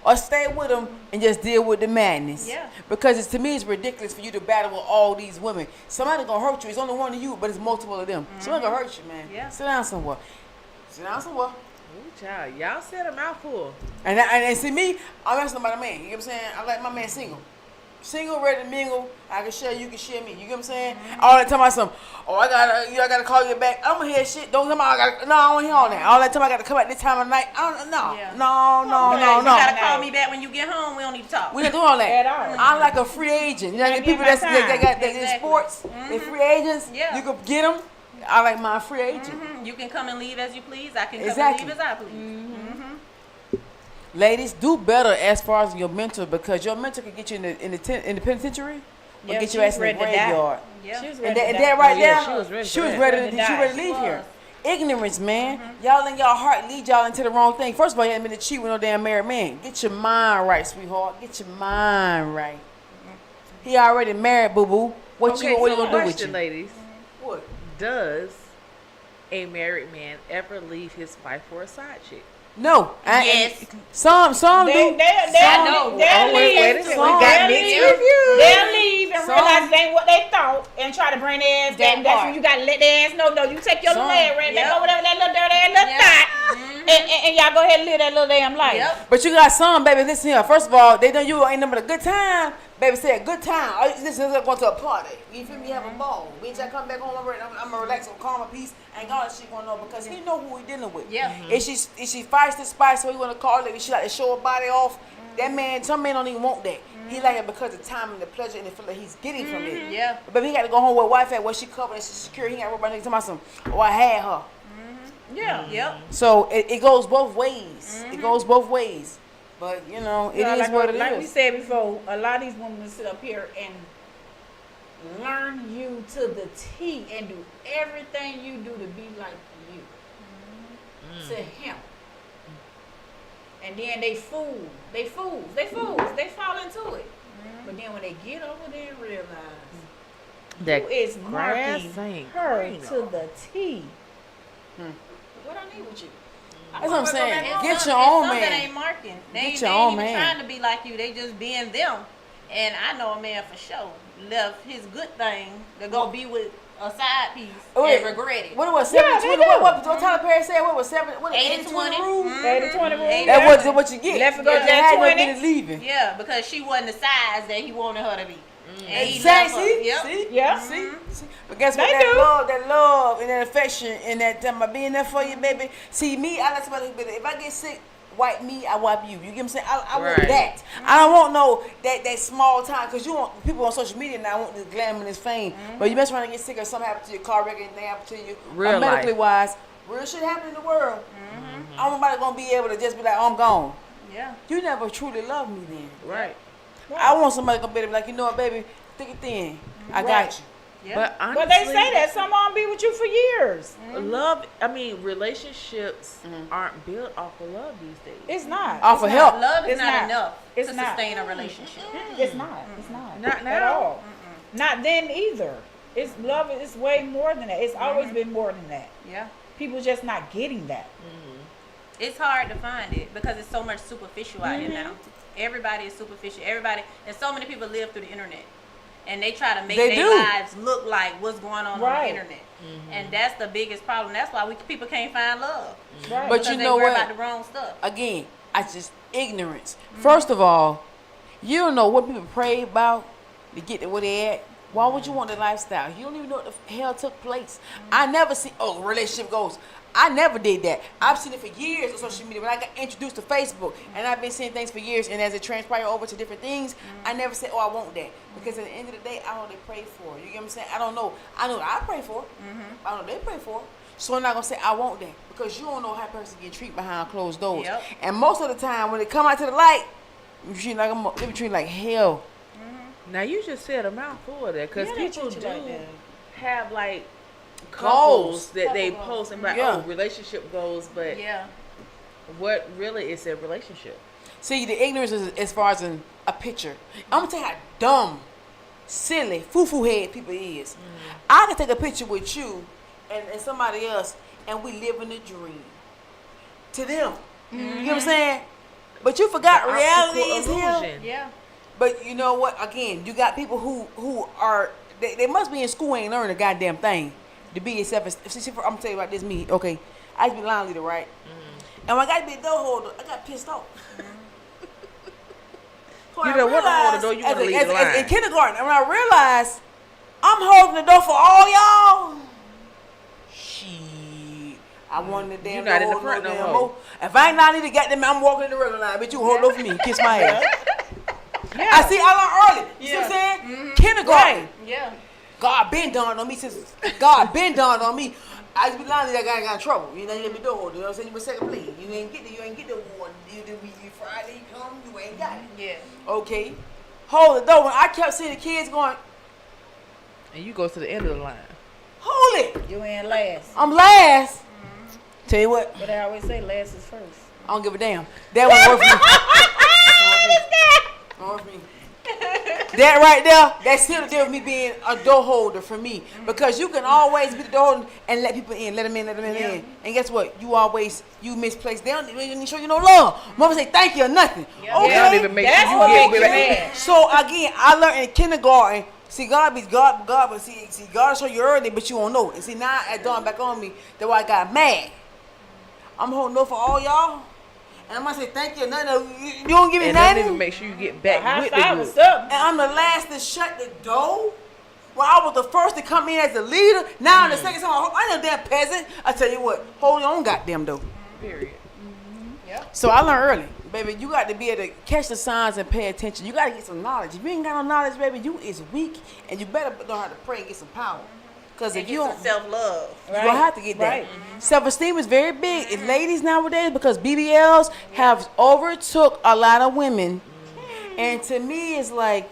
or stay with them and just deal with the madness. Yeah. Because to me, it's ridiculous for you to battle with all these women. Somebody gonna hurt you. It's only one of you, but it's multiple of them. Somebody gonna hurt you, man. Yeah. Sit down somewhere. Sit down somewhere. Ooh, child, y'all said a mouthful. And see me, I'm asking about a man. You know what I'm saying? I like my man single. Single, ready to mingle. I can share you, can share me. You get what I'm saying? All that time I some, I gotta call you back. I don't hear shit. Don't come out. I don't want to hear all that. All that time I gotta come at this time of night. No. You gotta call me back when you get home. We don't need to talk. We don't do all that. At all. I'm like a free agent. You know, the people that got in sports, they free agents. Yeah. You can get them. I like my free agent. You can come and leave as you please. I can come Exactly. and leave as I please. Ladies, do better as far as your mentor, because your mentor can get you in the penitentiary or get your ass in the graveyard. Yeah. She was And ready to that die. right there, she was ready she for was that. ready to die. leave here. Ignorance, man. Y'all in y'all heart lead y'all into the wrong thing. First of all, you ain't been to cheat with no damn married man. Get your mind right, sweetheart. Get your mind right. He already married, boo boo. What you gonna do with you? Ladies? What? Does a married man ever leave his wife for a side chick? No. Yes. Some do. They'll leave. They'll leave and realize it ain't what they thought and try to bring their ass back. That's when you gotta let their ass know. No, you take your little ass right back over there with that little dirty ass little thought, and y'all go ahead and live that little damn life. Yep. But you got some, baby. Listen here. First of all, they know you ain't nothing but a good time. Baby said, good time. This is going to a party. You feel me? Have a ball. Bitch, I come back home. I'm going to relax and calm my peace. Ain't got that shit going on because he know who he dealing with. Yeah. If she feisty, spice, so you want to call it, she like to show her body off. That man, some men don't even want that. He like it because of the time and the pleasure and the feeling he's getting from it. Yeah. But he got to go home with wife at where she covered and she's secure. He got to worry about niggas talking about some, I had her. Yeah. Yep. So it goes both ways. It goes both ways. But, it is what it is. Like we said before, a lot of these women will sit up here and learn you to the T and do everything you do to be like you. To him. And then they fools. They fall into it. But then when they get over there and realize who is marking her to the T. What I need with you? That's what I'm saying. Get Some your own that man. ain't marking. They Get your ain't own even man. trying to be like you. They just being them. And I know a man for sure left his good thing to go be with a side piece and regret it. What was 70-20? What Tyler Perry said? What was 70? What 80-20 rule? 80-20 rule. That was what you get. Left to go You to had no 20. business leaving. Yeah, because she wasn't the size that he wanted her to be. And he Exactly. left her. Yep. See? Yeah. See? But guess what? That love and that affection and that being there for you, baby. See, me, I like somebody, if I get sick, wipe me, I wipe you. You get what I'm saying? I want that. I don't want no that small time, because you want people on social media now want this glamour and this fame. But you mess around and get sick or something happen to your car wreck, anything happen to you, Real medically life. wise, real shit happen in the world. I don't nobody gonna be able to just be like, oh, I'm gone. Yeah. You never truly love me then. Right. I want somebody gonna be like, you know what, baby, thick and thin. I got you. Yeah. But honestly, But they say that some of them be with you for years. Relationships aren't built off of love these days. It's not. Off of help. Love is It's not not. enough It's to not. sustain a relationship. It's not. It's not. Not at now. all. Not then either. It's love. It's way more than that. It's always been more than that. Yeah. People just not getting that. It's hard to find it because it's so much superficial out there now. Everybody is superficial. Everybody, and so many people live through the internet. And they try to make their lives look like what's going on the internet. And that's the biggest problem. That's why people can't find love. Right. But Because you they know worry what? about the wrong stuff. Again, I just ignorance. First of all, you don't know what people pray about to get to where they at. Why would you want the lifestyle? You don't even know what the hell took place. I never see relationship goals. I never did that. I've seen it for years on social media. When I got introduced to Facebook, and I've been seeing things for years, and as it transpired over to different things, I never said, I want that. Because at the end of the day, I know what they pray for. You get what I'm saying? I don't know. I know what I pray for. I know what they pray for. So I'm not going to say, I want that. Because you don't know how a person get treated behind closed doors. Yep. And most of the time, when they come out to the light, they be treated like hell. Now you just said a mouthful there, because people do have like Goals. couples that they post and like, relationship goals, but what really is their relationship? See, the ignorance is as far as a picture. I'm gonna tell you how dumb, silly, foo-foo head people is. I can take a picture with you and somebody else, and we live in a dream. To them, you know what I'm saying? But you forgot the reality optical is here. illusion. Yeah. But you know what? Again, you got people who are they must be in school and ain't learning a goddamn thing to be yourself. I'm gonna tell you about this. Me, okay? I used to be line leader, right? And when I got to be a door holder, I got pissed off. So You I know what? realized Door you want to lead the as line. in kindergarten, and when I realized I'm holding the door for all y'all. Shit, I wanted the You damn not in door the front holder no damn more. more. If I ain't not need to get them, I'm walking in the regular line. Bitch, you hold over for me, kiss my ass. Yeah. I see. I learned early. You see what I'm saying? Kindergarten. Right. Yeah. God been dawned on me since God been dawned on me. I used to be lying to that guy got in trouble. You know, you let me door holder. You know what I'm saying? You been second plea. You ain't get the one. You Friday come, you ain't got it. Yeah. Okay. Hold the door. When I kept seeing the kids going, And you go to the end of the line. hold it. You ain't last. I'm last. Tell you what, But I always say last is first. I don't give a damn. That was worth me. Worth me. That right there, that's still the difference with me being a door holder for me. Because you can always be the door holder and let people in, let them in. And guess what? You misplaced. They don't even show you no love. Mama say thank you or nothing. They Okay. don't even make That's sure what you get makes with you it. mad. So again, I learned in kindergarten. See, God, but see, God will show you early, but you won't know it. And see, now it dawned back on me that why I got mad. I'm holding door for all y'all, and I'm gonna say thank you. No, you don't give me And don't nothing. even make sure you get back High with five the was group. up. And I'm the last to shut the door. Well, I was the first to come in as the leader. Now the second time, I ain't no damn peasant. I tell you what, hold your own goddamn door. Period. So I learned early, baby. You got to be able to catch the signs and pay attention. You got to get some knowledge. If you ain't got no knowledge, baby, you is weak, and you better know how to pray and get some power. Because if you don't, self-love. you gonna have to get that. Self-esteem is very big. It's ladies nowadays because BBLs have overtook a lot of women, and to me, it's like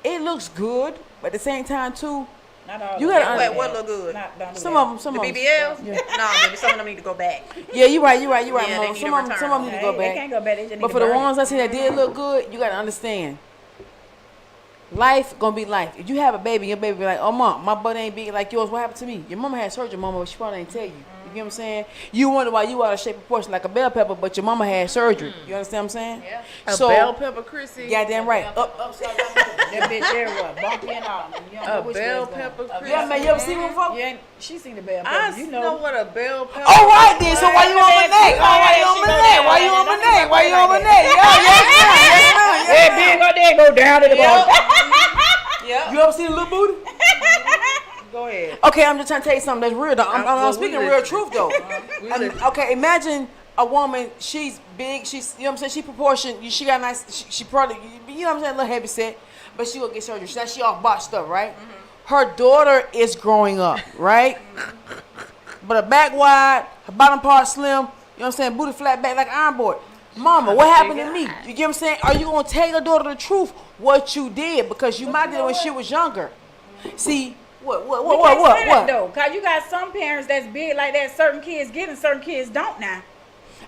it looks good, but at the same time too, Not all you of gotta them. Wait, what look good? Not some of them, some The of them. BBLs? Yeah. No, baby, some of them need to go back. Yeah, you're right. Yeah, Mom. they need Some a of them return. need to go They back. can't go back. They just need But to for the burn it. ones I see that did look good, you gotta understand. Life gonna be life. If you have a baby, your baby be like, oh mom, my butt ain't big like yours. What happened to me? Your mama had surgery, mama, but she probably ain't tell you. You get what I'm saying? You wonder why you out of shape proportion like a bell pepper, but your mama had surgery. You understand what I'm saying? Yeah. A bell pepper, Chrissy. Goddamn right. Upside down. That bitch there was bumpy and all. You don't know A which bell way it's going. pepper, Chrissy. Yeah, man, you ever seen one before? You ain't, she seen the bell I pepper. You know what a bell pepper. All right then. So why you on my neck? Why you on my neck? Why you on my neck? Why you on my neck? That big go there, go down to the bottom. You ever seen a little booty? Go ahead. Okay, I'm just trying to tell you something that's real though. I'm Well, we speaking real listen. truth though. Okay, imagine a woman, she's big, she's, you know what I'm saying, she proportioned, she got nice, she probably, you know what I'm saying, a little heavy set, but she gonna get surgery. She all botched up, right? Her daughter is growing up, right? But her back wide, her bottom part slim, you know what I'm saying, booty flat back like iron board. Mama, what happened to me? You get what I'm saying? Are you gonna tell your daughter the truth, what you did? Because you might did it when she was younger. See, what? Though, cause you got some parents that's big like that. Certain kids get and certain kids don't now.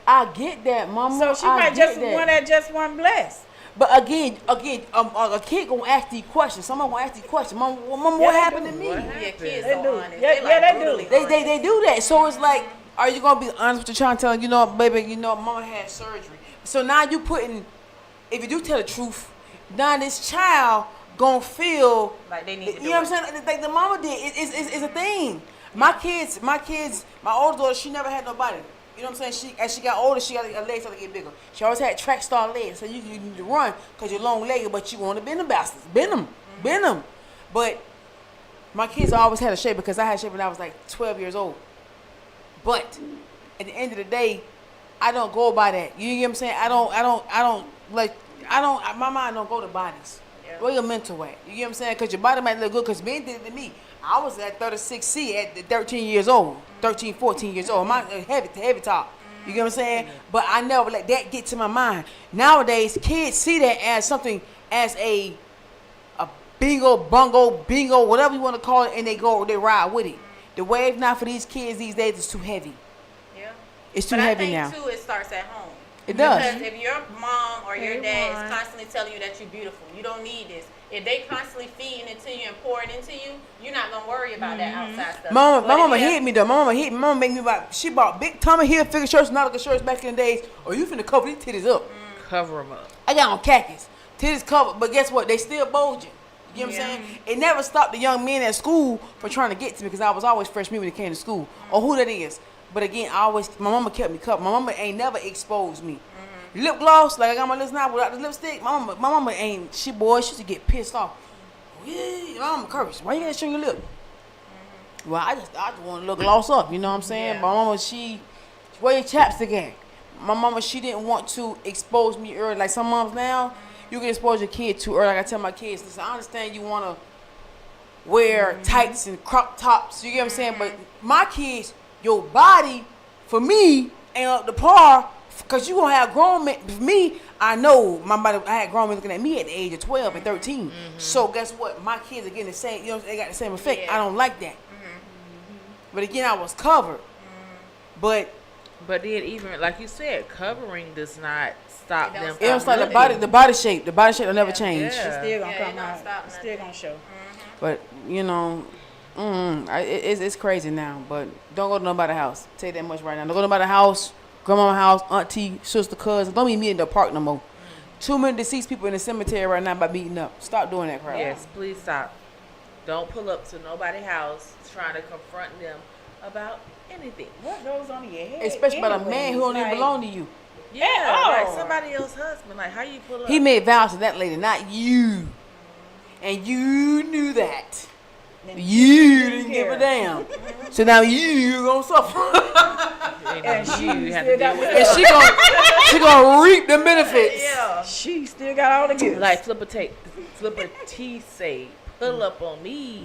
I get that, mama. So she I might get just that. one that just one blessed. But again, a kid gonna ask these questions. Someone gonna ask these questions. Mama, what happened to me? Yeah, kids They so do. honest. Yeah, like they do. brutally They do that. So it's like, are you gonna be honest with your child and tell her, you know, baby, you know, mama had surgery. So now you putting, if you do tell the truth, now this child gonna feel like they need to do you know what I'm saying? Like the mama did. It's a thing. My kids, my older daughter, she never had nobody. You know what I'm saying? As she got older, she got her legs started to get bigger. She always had track star legs, so you need to run because you're long legged, but you want to bend them bastards, bend them. But my kids always had a shape because I had shape when I was like 12 years old. But at the end of the day, I don't go by that. You get what I'm saying? My mind don't go to bodies. Where your mental at? You get what I'm saying? Because your body might look good because men did it to me. I was at 36C at 13 years old, 13, 14 years old. My heavy top. You get what I'm saying? But I never let that get to my mind. Nowadays, kids see that as something, as a bingo, whatever you want to call it, and they ride with it. The wave now for these kids these days is too heavy. Yeah. It's too but heavy I think now. too, it starts at home. It does. Because if your mom or your dad is constantly telling you that you're beautiful, you don't need this, If they constantly feeding it to you and pouring into you, you're not gonna worry about that outside stuff. My But mama if you hit me though. My mama hit me. My mama make me buy. She bought big Tommy Hilfiger shirts, Nautica shirts back in the days. Or you finna cover these titties up. Cover them up. I got on khakis. Titties covered, but guess what? They still bulging. You know what I'm saying? It never stopped the young men at school from trying to get to me because I was always fresh meat when it came to school. Or who that is. But again, my mama kept me covered. My mama ain't never exposed me. Lip gloss, like I got my lips now without the lipstick. My mama ain't, she used to get pissed off. Yeah, my mama cursed. Why you gotta show your lip? Well, I just want to look gloss up, you know what I'm saying? My mama, she where your chapstick at? My mama, she didn't want to expose me early. Like some moms now, you can expose your kid too early. Like I tell my kids, listen, I understand you want to wear tights and crop tops, you get what I'm saying? But my kids, your body, for me, ain't up to par. Because you going to have grown men. For me, I know my body, I had grown men looking at me at the age of 12 and 13. So guess what? My kids are getting the same, you know, they got the same effect. I don't like that. But again, I was covered. But then even, like you said, covering does not stop them from it don't stop the body shape. The body shape will never change. It's still going to come out. It's still going to show. But, you know, it's crazy now. But don't go to nobody's house. Tell you that much right now. Don't go to nobody's house. Grandma's house, auntie, sister, cousin. Don't meet me in the park no more. Too many deceased people in the cemetery right now by meeting up. Stop doing that crap. Yes, please stop. Don't pull up to nobody's house trying to confront them about anything. What goes on in your head? Especially about a man who don't even belong to you. Yeah, like somebody else's husband. Like, how you pull up? He made vows to that lady, not you. And you knew that. You didn't give a damn. So now you gonna suffer. And she gonna reap the benefits. Yeah. She still got all the gifts. Like Flipper T say, pull up on me.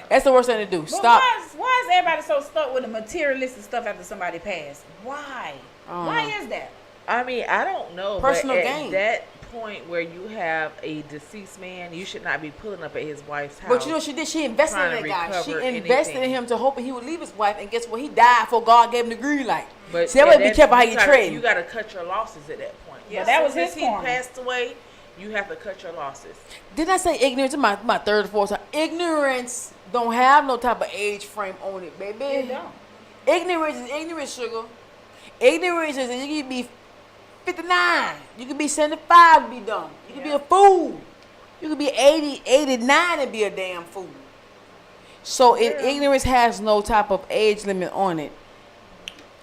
That's the worst thing to do. But Stop. Why is everybody so stuck with the materialistic stuff after somebody passed? Why? Why is that? I mean, I don't know. Personal but gain. At that point where you have a deceased man, you should not be pulling up at his wife's house. But you know what she did? She invested in that guy. She invested anything. in him to hope he would leave his wife. And guess what? He died before God gave him the green light. But see, everybody be careful how you tread. You got to cut your losses at that point. Yeah, that was his Since he passed away, you have to cut your losses. Didn't I say ignorance? It's my third or fourth time. Ignorance don't have no type of age frame on it, baby. It don't. Ignorance is ignorance, sugar. Ignorance is you can be 59. You can be 75 and be dumb. You can be a fool. You can be 80, 89 and be a damn fool. So ignorance has no type of age limit on it.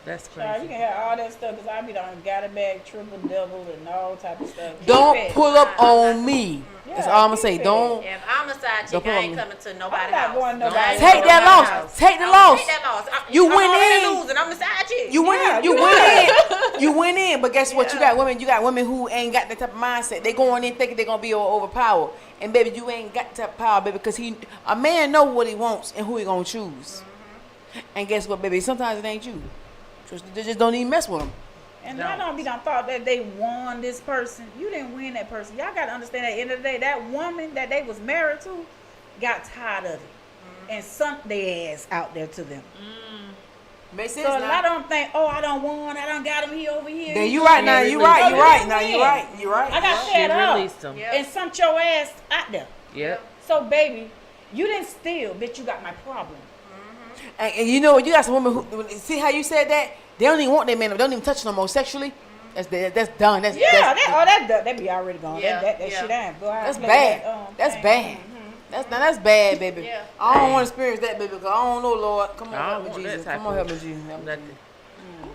That's crazy. Child, you can have all that stuff because I be done got it back, triple, double, and all type of stuff. Don't pull up on me. That's all I'm gonna say. Don't. If I'm a side chick, I ain't coming to nobody's house. Take that loss. Take the loss. Take that loss. You went I'm in. losing. I'm the side chick. You went in. You went in. You went in. But guess what? You got women. You got women who ain't got that type of mindset. They going in thinking they're gonna be overpowered. And baby, you ain't got that type of power, baby, because a man know what he wants and who he gonna choose. And guess what, baby? Sometimes it ain't you. They just don't even mess with them. And I don't be done thought that they won this person. You didn't win that person. Y'all got to understand at the end of the day, that woman that they was married to got tired of it and sunk their ass out there to them. Makes sense. So a lot of them think, oh, I don't won. I don't got him here over here. Then you right now. You right. You right now. You right. You right. I got fed up and sunk your ass out there. Yep. So baby, you didn't steal, bitch. You got my problem. And you know what? You got some women who see how you said that. They don't even want their man. They don't even touch no more sexually. That's done. That's that be already gone. Yeah, that shit ain't. That's bad. That's bad. That's bad, baby. Yeah. I don't want to experience that, baby. Because I don't know, Lord. Come on, help me, Jesus. Come on, help me, Jesus. Help me, Nothing. Jesus.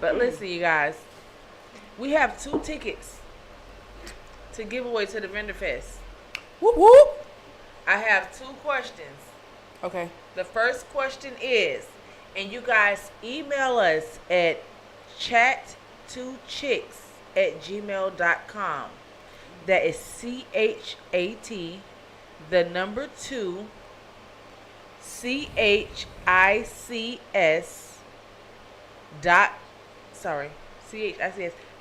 But listen, you guys, we have 2 tickets to give away to the Vendor Fest. Whoop whoop. I have 2 questions. Okay. The first question is, and you guys email us at chat2chicks@gmail.com. That is CHAT, the number 2, CHICS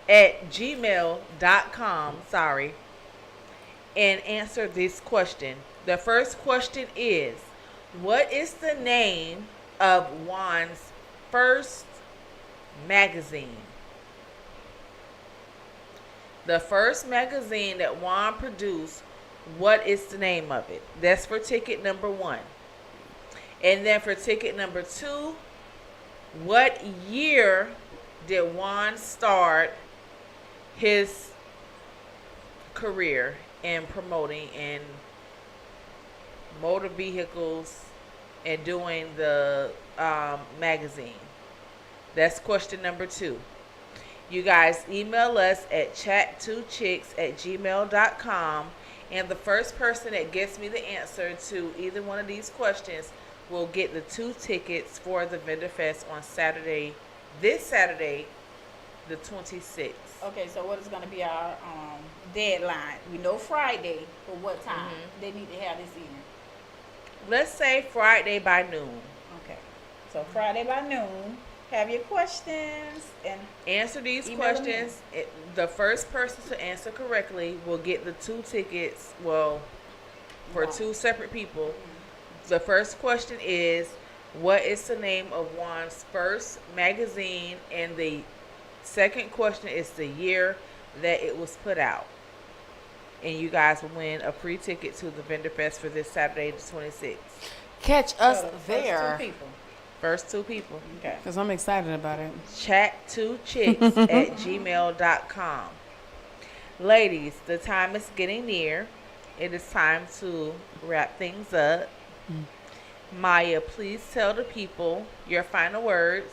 at gmail.com. Sorry. And answer this question. The first question is, what is the name of Juan's first magazine? The first magazine that Juan produced what is the name of it? That's for ticket number 1. And then for ticket number 2, what year did Juan start his career in promoting in motor vehicles and doing the magazine? That's question number 2. You guys email us at chat2chicks@gmail.com, and the first person that gets me the answer to either one of these questions will get the 2 tickets for the Vendor Fest on Saturday, this Saturday, the 26th. Okay, so what is going to be our deadline? We know Friday, but what time they need to have this evening? Let's say Friday by noon. Okay, so Friday by noon. Have your questions and answer these questions. The first person to answer correctly will get the 2 tickets. Well, for 2 separate people. The first question is, what is the name of Juan's first magazine? And the second question is the year that it was put out. And you guys will win a free ticket to the Vendor Fest for this Saturday, the 26th. Catch us there. First 2 people. Okay. Because I'm excited about it. Chat2chicks@gmail.com. Ladies, the time is getting near. It is time to wrap things up. Maya, please tell the people your final words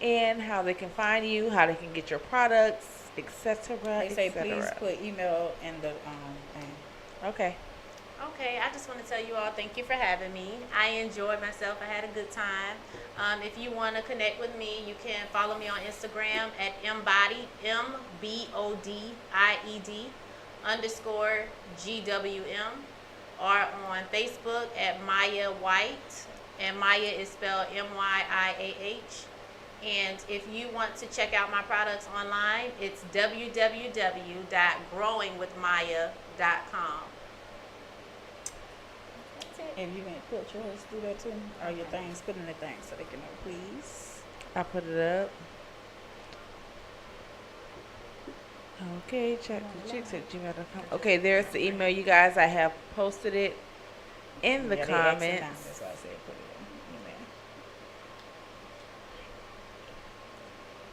and how they can find you, how they can get your products, etc. They say please put email in the thing. Okay. Okay, I just want to tell you all thank you for having me. I enjoyed myself. I had a good time. If you want to connect with me, you can follow me on Instagram at mbodied, MBODIED_GWM, or on Facebook at Maya White, and Maya is spelled MYIAH. And if you want to check out my products online, it's www.growingwithmaya.com. If you can put yours through there too, or your things, put in the thing so they can know, please. I put it up. Okay, chat2chicks@gmail.com. Okay, there's the email, you guys. I have posted it in the comments. That's why I said put it in email.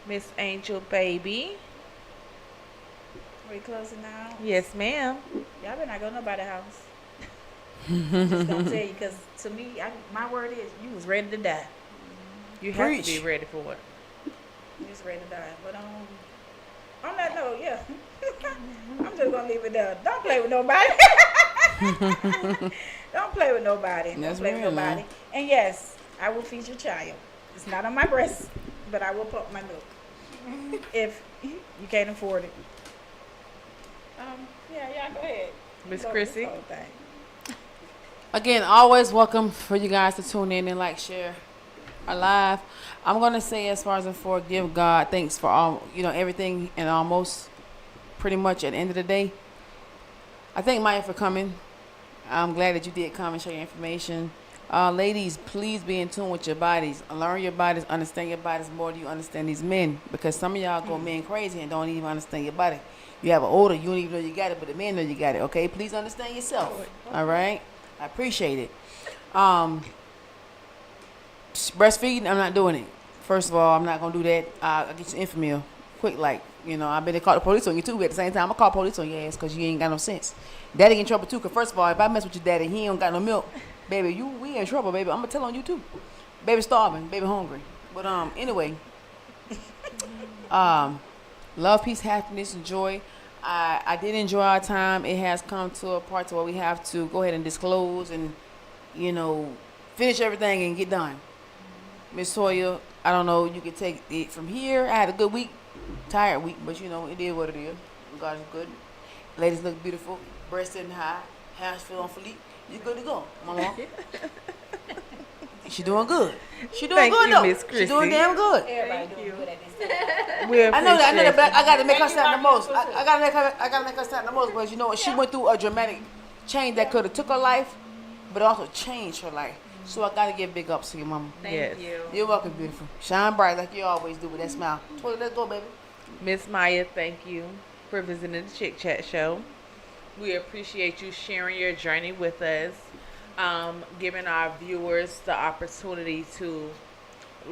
Miss Angel Baby. Are we closing now? Yes, ma'am. Y'all better not go to nobody's house. I'm just gonna tell you, because to me, my word is you was ready to die. You have to be ready for it. You was ready to die. But on that note, yeah, I'm just gonna leave it there. Don't play with nobody. Don't play with nobody. Don't play with nobody. And yes, I will feed your child. It's not on my breast, but I will pump my milk if you can't afford it. Yeah, go ahead. Miss Chrissy. Again, always welcome for you guys to tune in and like, share our live. I'm gonna say, as far as before, give God thanks for all, everything, and almost pretty much at the end of the day. I thank Maya for coming. I'm glad that you did come and share your information. Ladies, please be in tune with your bodies. Learn your bodies, understand your bodies more than you understand these men. Because some of y'all go men crazy and don't even understand your body. You have an odor, you don't even know you got it, but the men know you got it. Okay, please understand yourself. All right. I appreciate it. Breastfeeding, I'm not doing it. First of all, I'm not gonna do that. I'll get you Infamil quick, like, I better call the police on you too. But at the same time, I'm gonna call police on your ass because you ain't got no sense. Daddy in trouble too. Cause first of all, if I mess with your daddy, he ain't got no milk, baby. We in trouble, baby. I'm gonna tell on you too. Baby starving, baby hungry. But anyway, love, peace, happiness, and joy. I did enjoy our time. It has come to a part to where we have to go ahead and disclose and, finish everything and get done. Miss Toya, I don't know, you can take it from here. I had a good week, tired week, but it is what it is. God is good. Ladies look beautiful, breasts sitting high, hair's still on fleek. You good to go, mama. She doing good. She doing good though. She doing damn good. Everybody doing good at this time. I know that, but I got to make her stand the most. I got to make her stand the most because she went through a dramatic change that could have took her life, but also changed her life. So I got to give big ups to your mama. Thank you. You're welcome, beautiful. Shine bright like you always do with that smile. Let's go, baby. Miss Maya, thank you for visiting the Chick Chat Show. We appreciate you sharing your journey with us, giving our viewers the opportunity to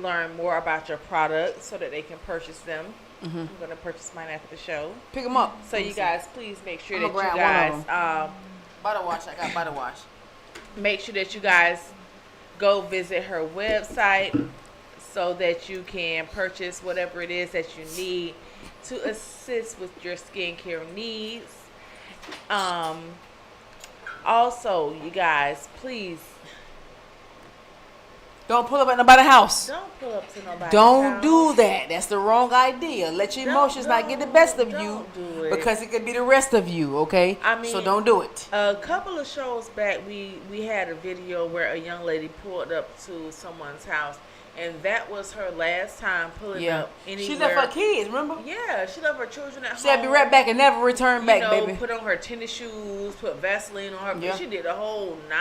learn more about your products so that they can purchase them. I'm going to purchase mine after the show. Pick them up. So you guys, please make sure I'm that you grab one of guys Body wash. I got body wash. make sure that you guys go visit her website so that you can purchase whatever it is that you need to assist with your skincare needs. Also, you guys, please don't pull up at nobody's house. don't pull up to nobody's Don't house. do that. That's the wrong idea. Let your emotions not get the best of you do it. because it could be the rest of you, okay? I mean, so don't do it. A couple of shows back, we had a video where a young lady pulled up to someone's house, and that was her last time pulling up anywhere. She left her kids, remember? Yeah, she left her children at home. She had to be right back and never return back, baby. Put on her tennis shoes, put Vaseline on her. Yeah. She did a whole 9.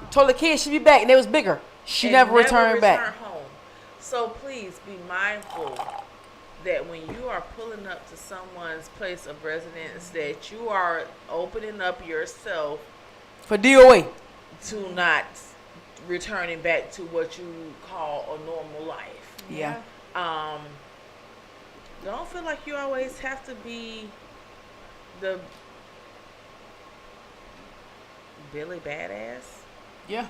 Told the kids she'd be back, and they was bigger. She And never returned back. home. So please be mindful that when you are pulling up to someone's place of residence, that you are opening up yourself For DOA. to not returning back to what you call a normal life. Yeah. Don't feel like you always have to be the Billy Badass. Yeah.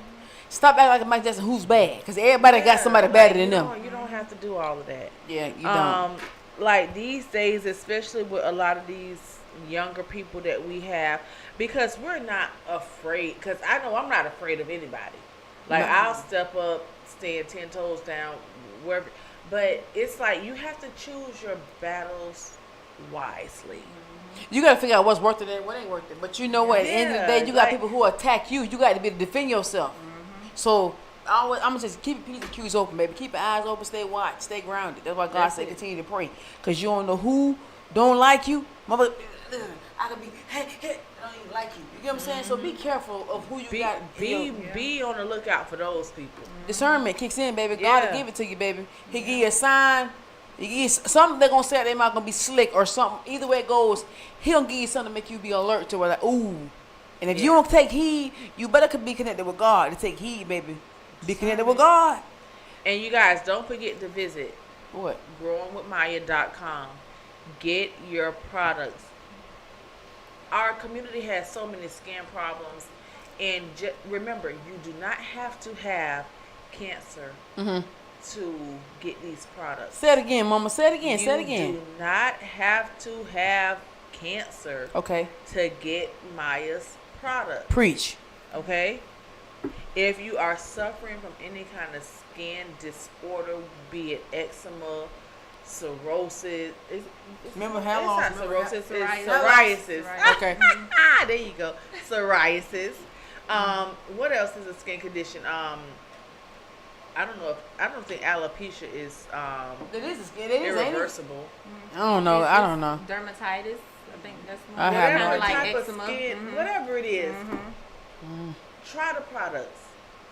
Stop acting like Mike Jackson, who's bad. Because everybody got somebody better than them. You don't have to do all of that. Yeah, you don't. Like these days, especially with a lot of these younger people that we have, because we're not afraid. Because I know I'm not afraid of anybody. Like, No. I'll step up, stand 10 toes down, wherever. But it's like you have to choose your battles wisely. You got to figure out what's worth it and what ain't worth it. But you know what? At the end of the day, you got like- people who attack you. You got to be able to defend yourself. So I'm going to just keep your Q's open, baby. Keep your eyes open. Stay watched. Stay grounded. That's why God That's said it. continue to pray. Because you don't know who don't like you. Mother, I could be, hey, I don't even like you. You get what I'm saying? So be careful of who you got. Be on the lookout for those people. Discernment kicks in, baby. God Yeah. will give it to you, baby. He give you a sign. He give you something they're going to say they might going to be slick or something. Either way it goes, he'll give you something to make you be alert to where like, ooh. And if you don't take heed, you better be connected with God to take heed, baby. Be connected with God. And you guys, don't forget to visit What? growingwithmaya.com. Get your products. Our community has so many skin problems. And remember, you do not have to have cancer to get these products. Say it again, Mama. Say it again. Say it again. You do not have to have cancer Okay. to get Maya's product. Preach. Okay? If you are suffering from any kind of skin disorder, be it eczema, cirrhosis, Remember how long? it's not cirrhosis, it's Psoriasis. psoriasis. Okay. There you go. Psoriasis. What else is a skin condition? I don't think alopecia is It is, ain't it? irreversible. I don't know. I don't know. Dermatitis. I think that's more. I have no Whatever idea. type of eczema. skin, whatever it is, try the products.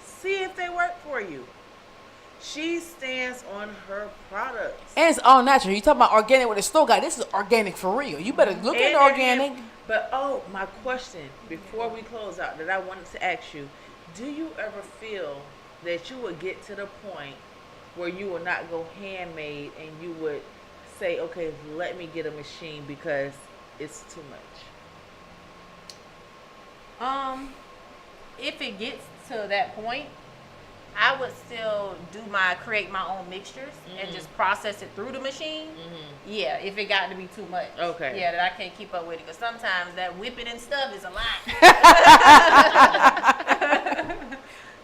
See if they work for you. She stands on her products. And it's all natural. You talking about organic with the store guy. This is organic for real. You better look at the organic. But my question before we close out that I wanted to ask you: do you ever feel that you would get to the point where you will not go handmade and you would say, "Okay, let me get a machine because it's too much"? If it gets to that point, I would still create my own mixtures and just process it through the machine. Yeah, if it got to be too much. Okay. Yeah, that I can't keep up with it because sometimes that whipping and stuff is a lot.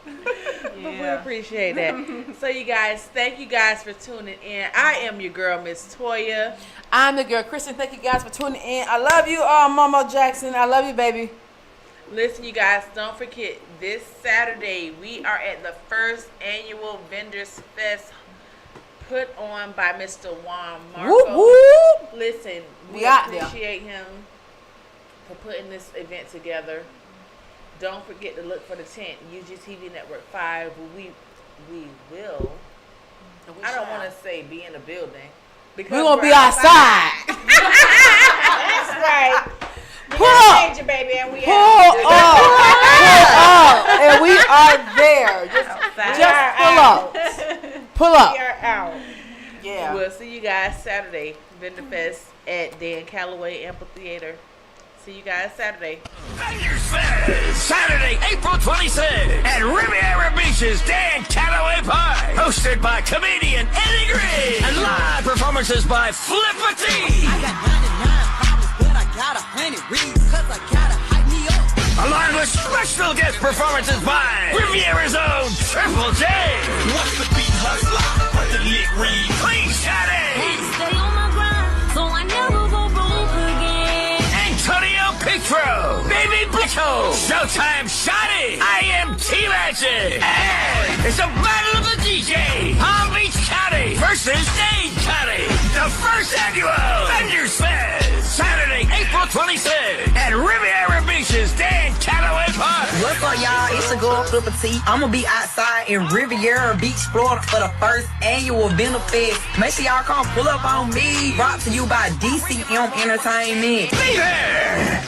But we appreciate that. So you guys, thank you guys for tuning in. I am your girl, Miss Toya. I'm the girl, Kristen. Thank you guys for tuning in. I love you, Mama Jackson. I love you, baby. Listen, you guys, don't forget, this Saturday, we are at the first annual Vendors Fest put on by Mr. Juan Marco. Whoop, whoop. Listen, we We out there. appreciate him for putting this event together. Don't forget to look for the tent, UGTv Network5. We will, I don't want to say be in the building. Because We're going to be outside. That's right. Pull up. Major, baby, and we Pull out. up. Pull up. And we are there. Just pull up. Pull up. We are out. Yeah. We'll see you guys Saturday. Vendor Fest at Dan Calloway Amphitheater. See you guys Saturday. Vendors Fest, Saturday, April 26th at Riviera Beach's Dan Calloway Park. Hosted by comedian Eddie Green. And live performances by Flipper T. I got 99 problems, but I got 100 reasons, cause I gotta hype me up. Along with special guest performances by Riviera's own Triple J. What's the beat hustler? What the lick read? Clean Shotty. Stay on my grind, so I never go broke again. Antonio Petro. Baby Blicko. Showtime Shotty. I am T-Magic. And it's a battle of the DJ. Palm Beach County versus Dade County. The first annual Vendors Fest. Saturday, April 26th at Riviera Beach's Dan Calloway Park. What's up, y'all? It's your girl Flipper T. I'm gonna be outside in Riviera Beach, Florida for the first annual Vendor Fest. Make sure y'all come pull up on me. Brought to you by DCM Entertainment. Be there.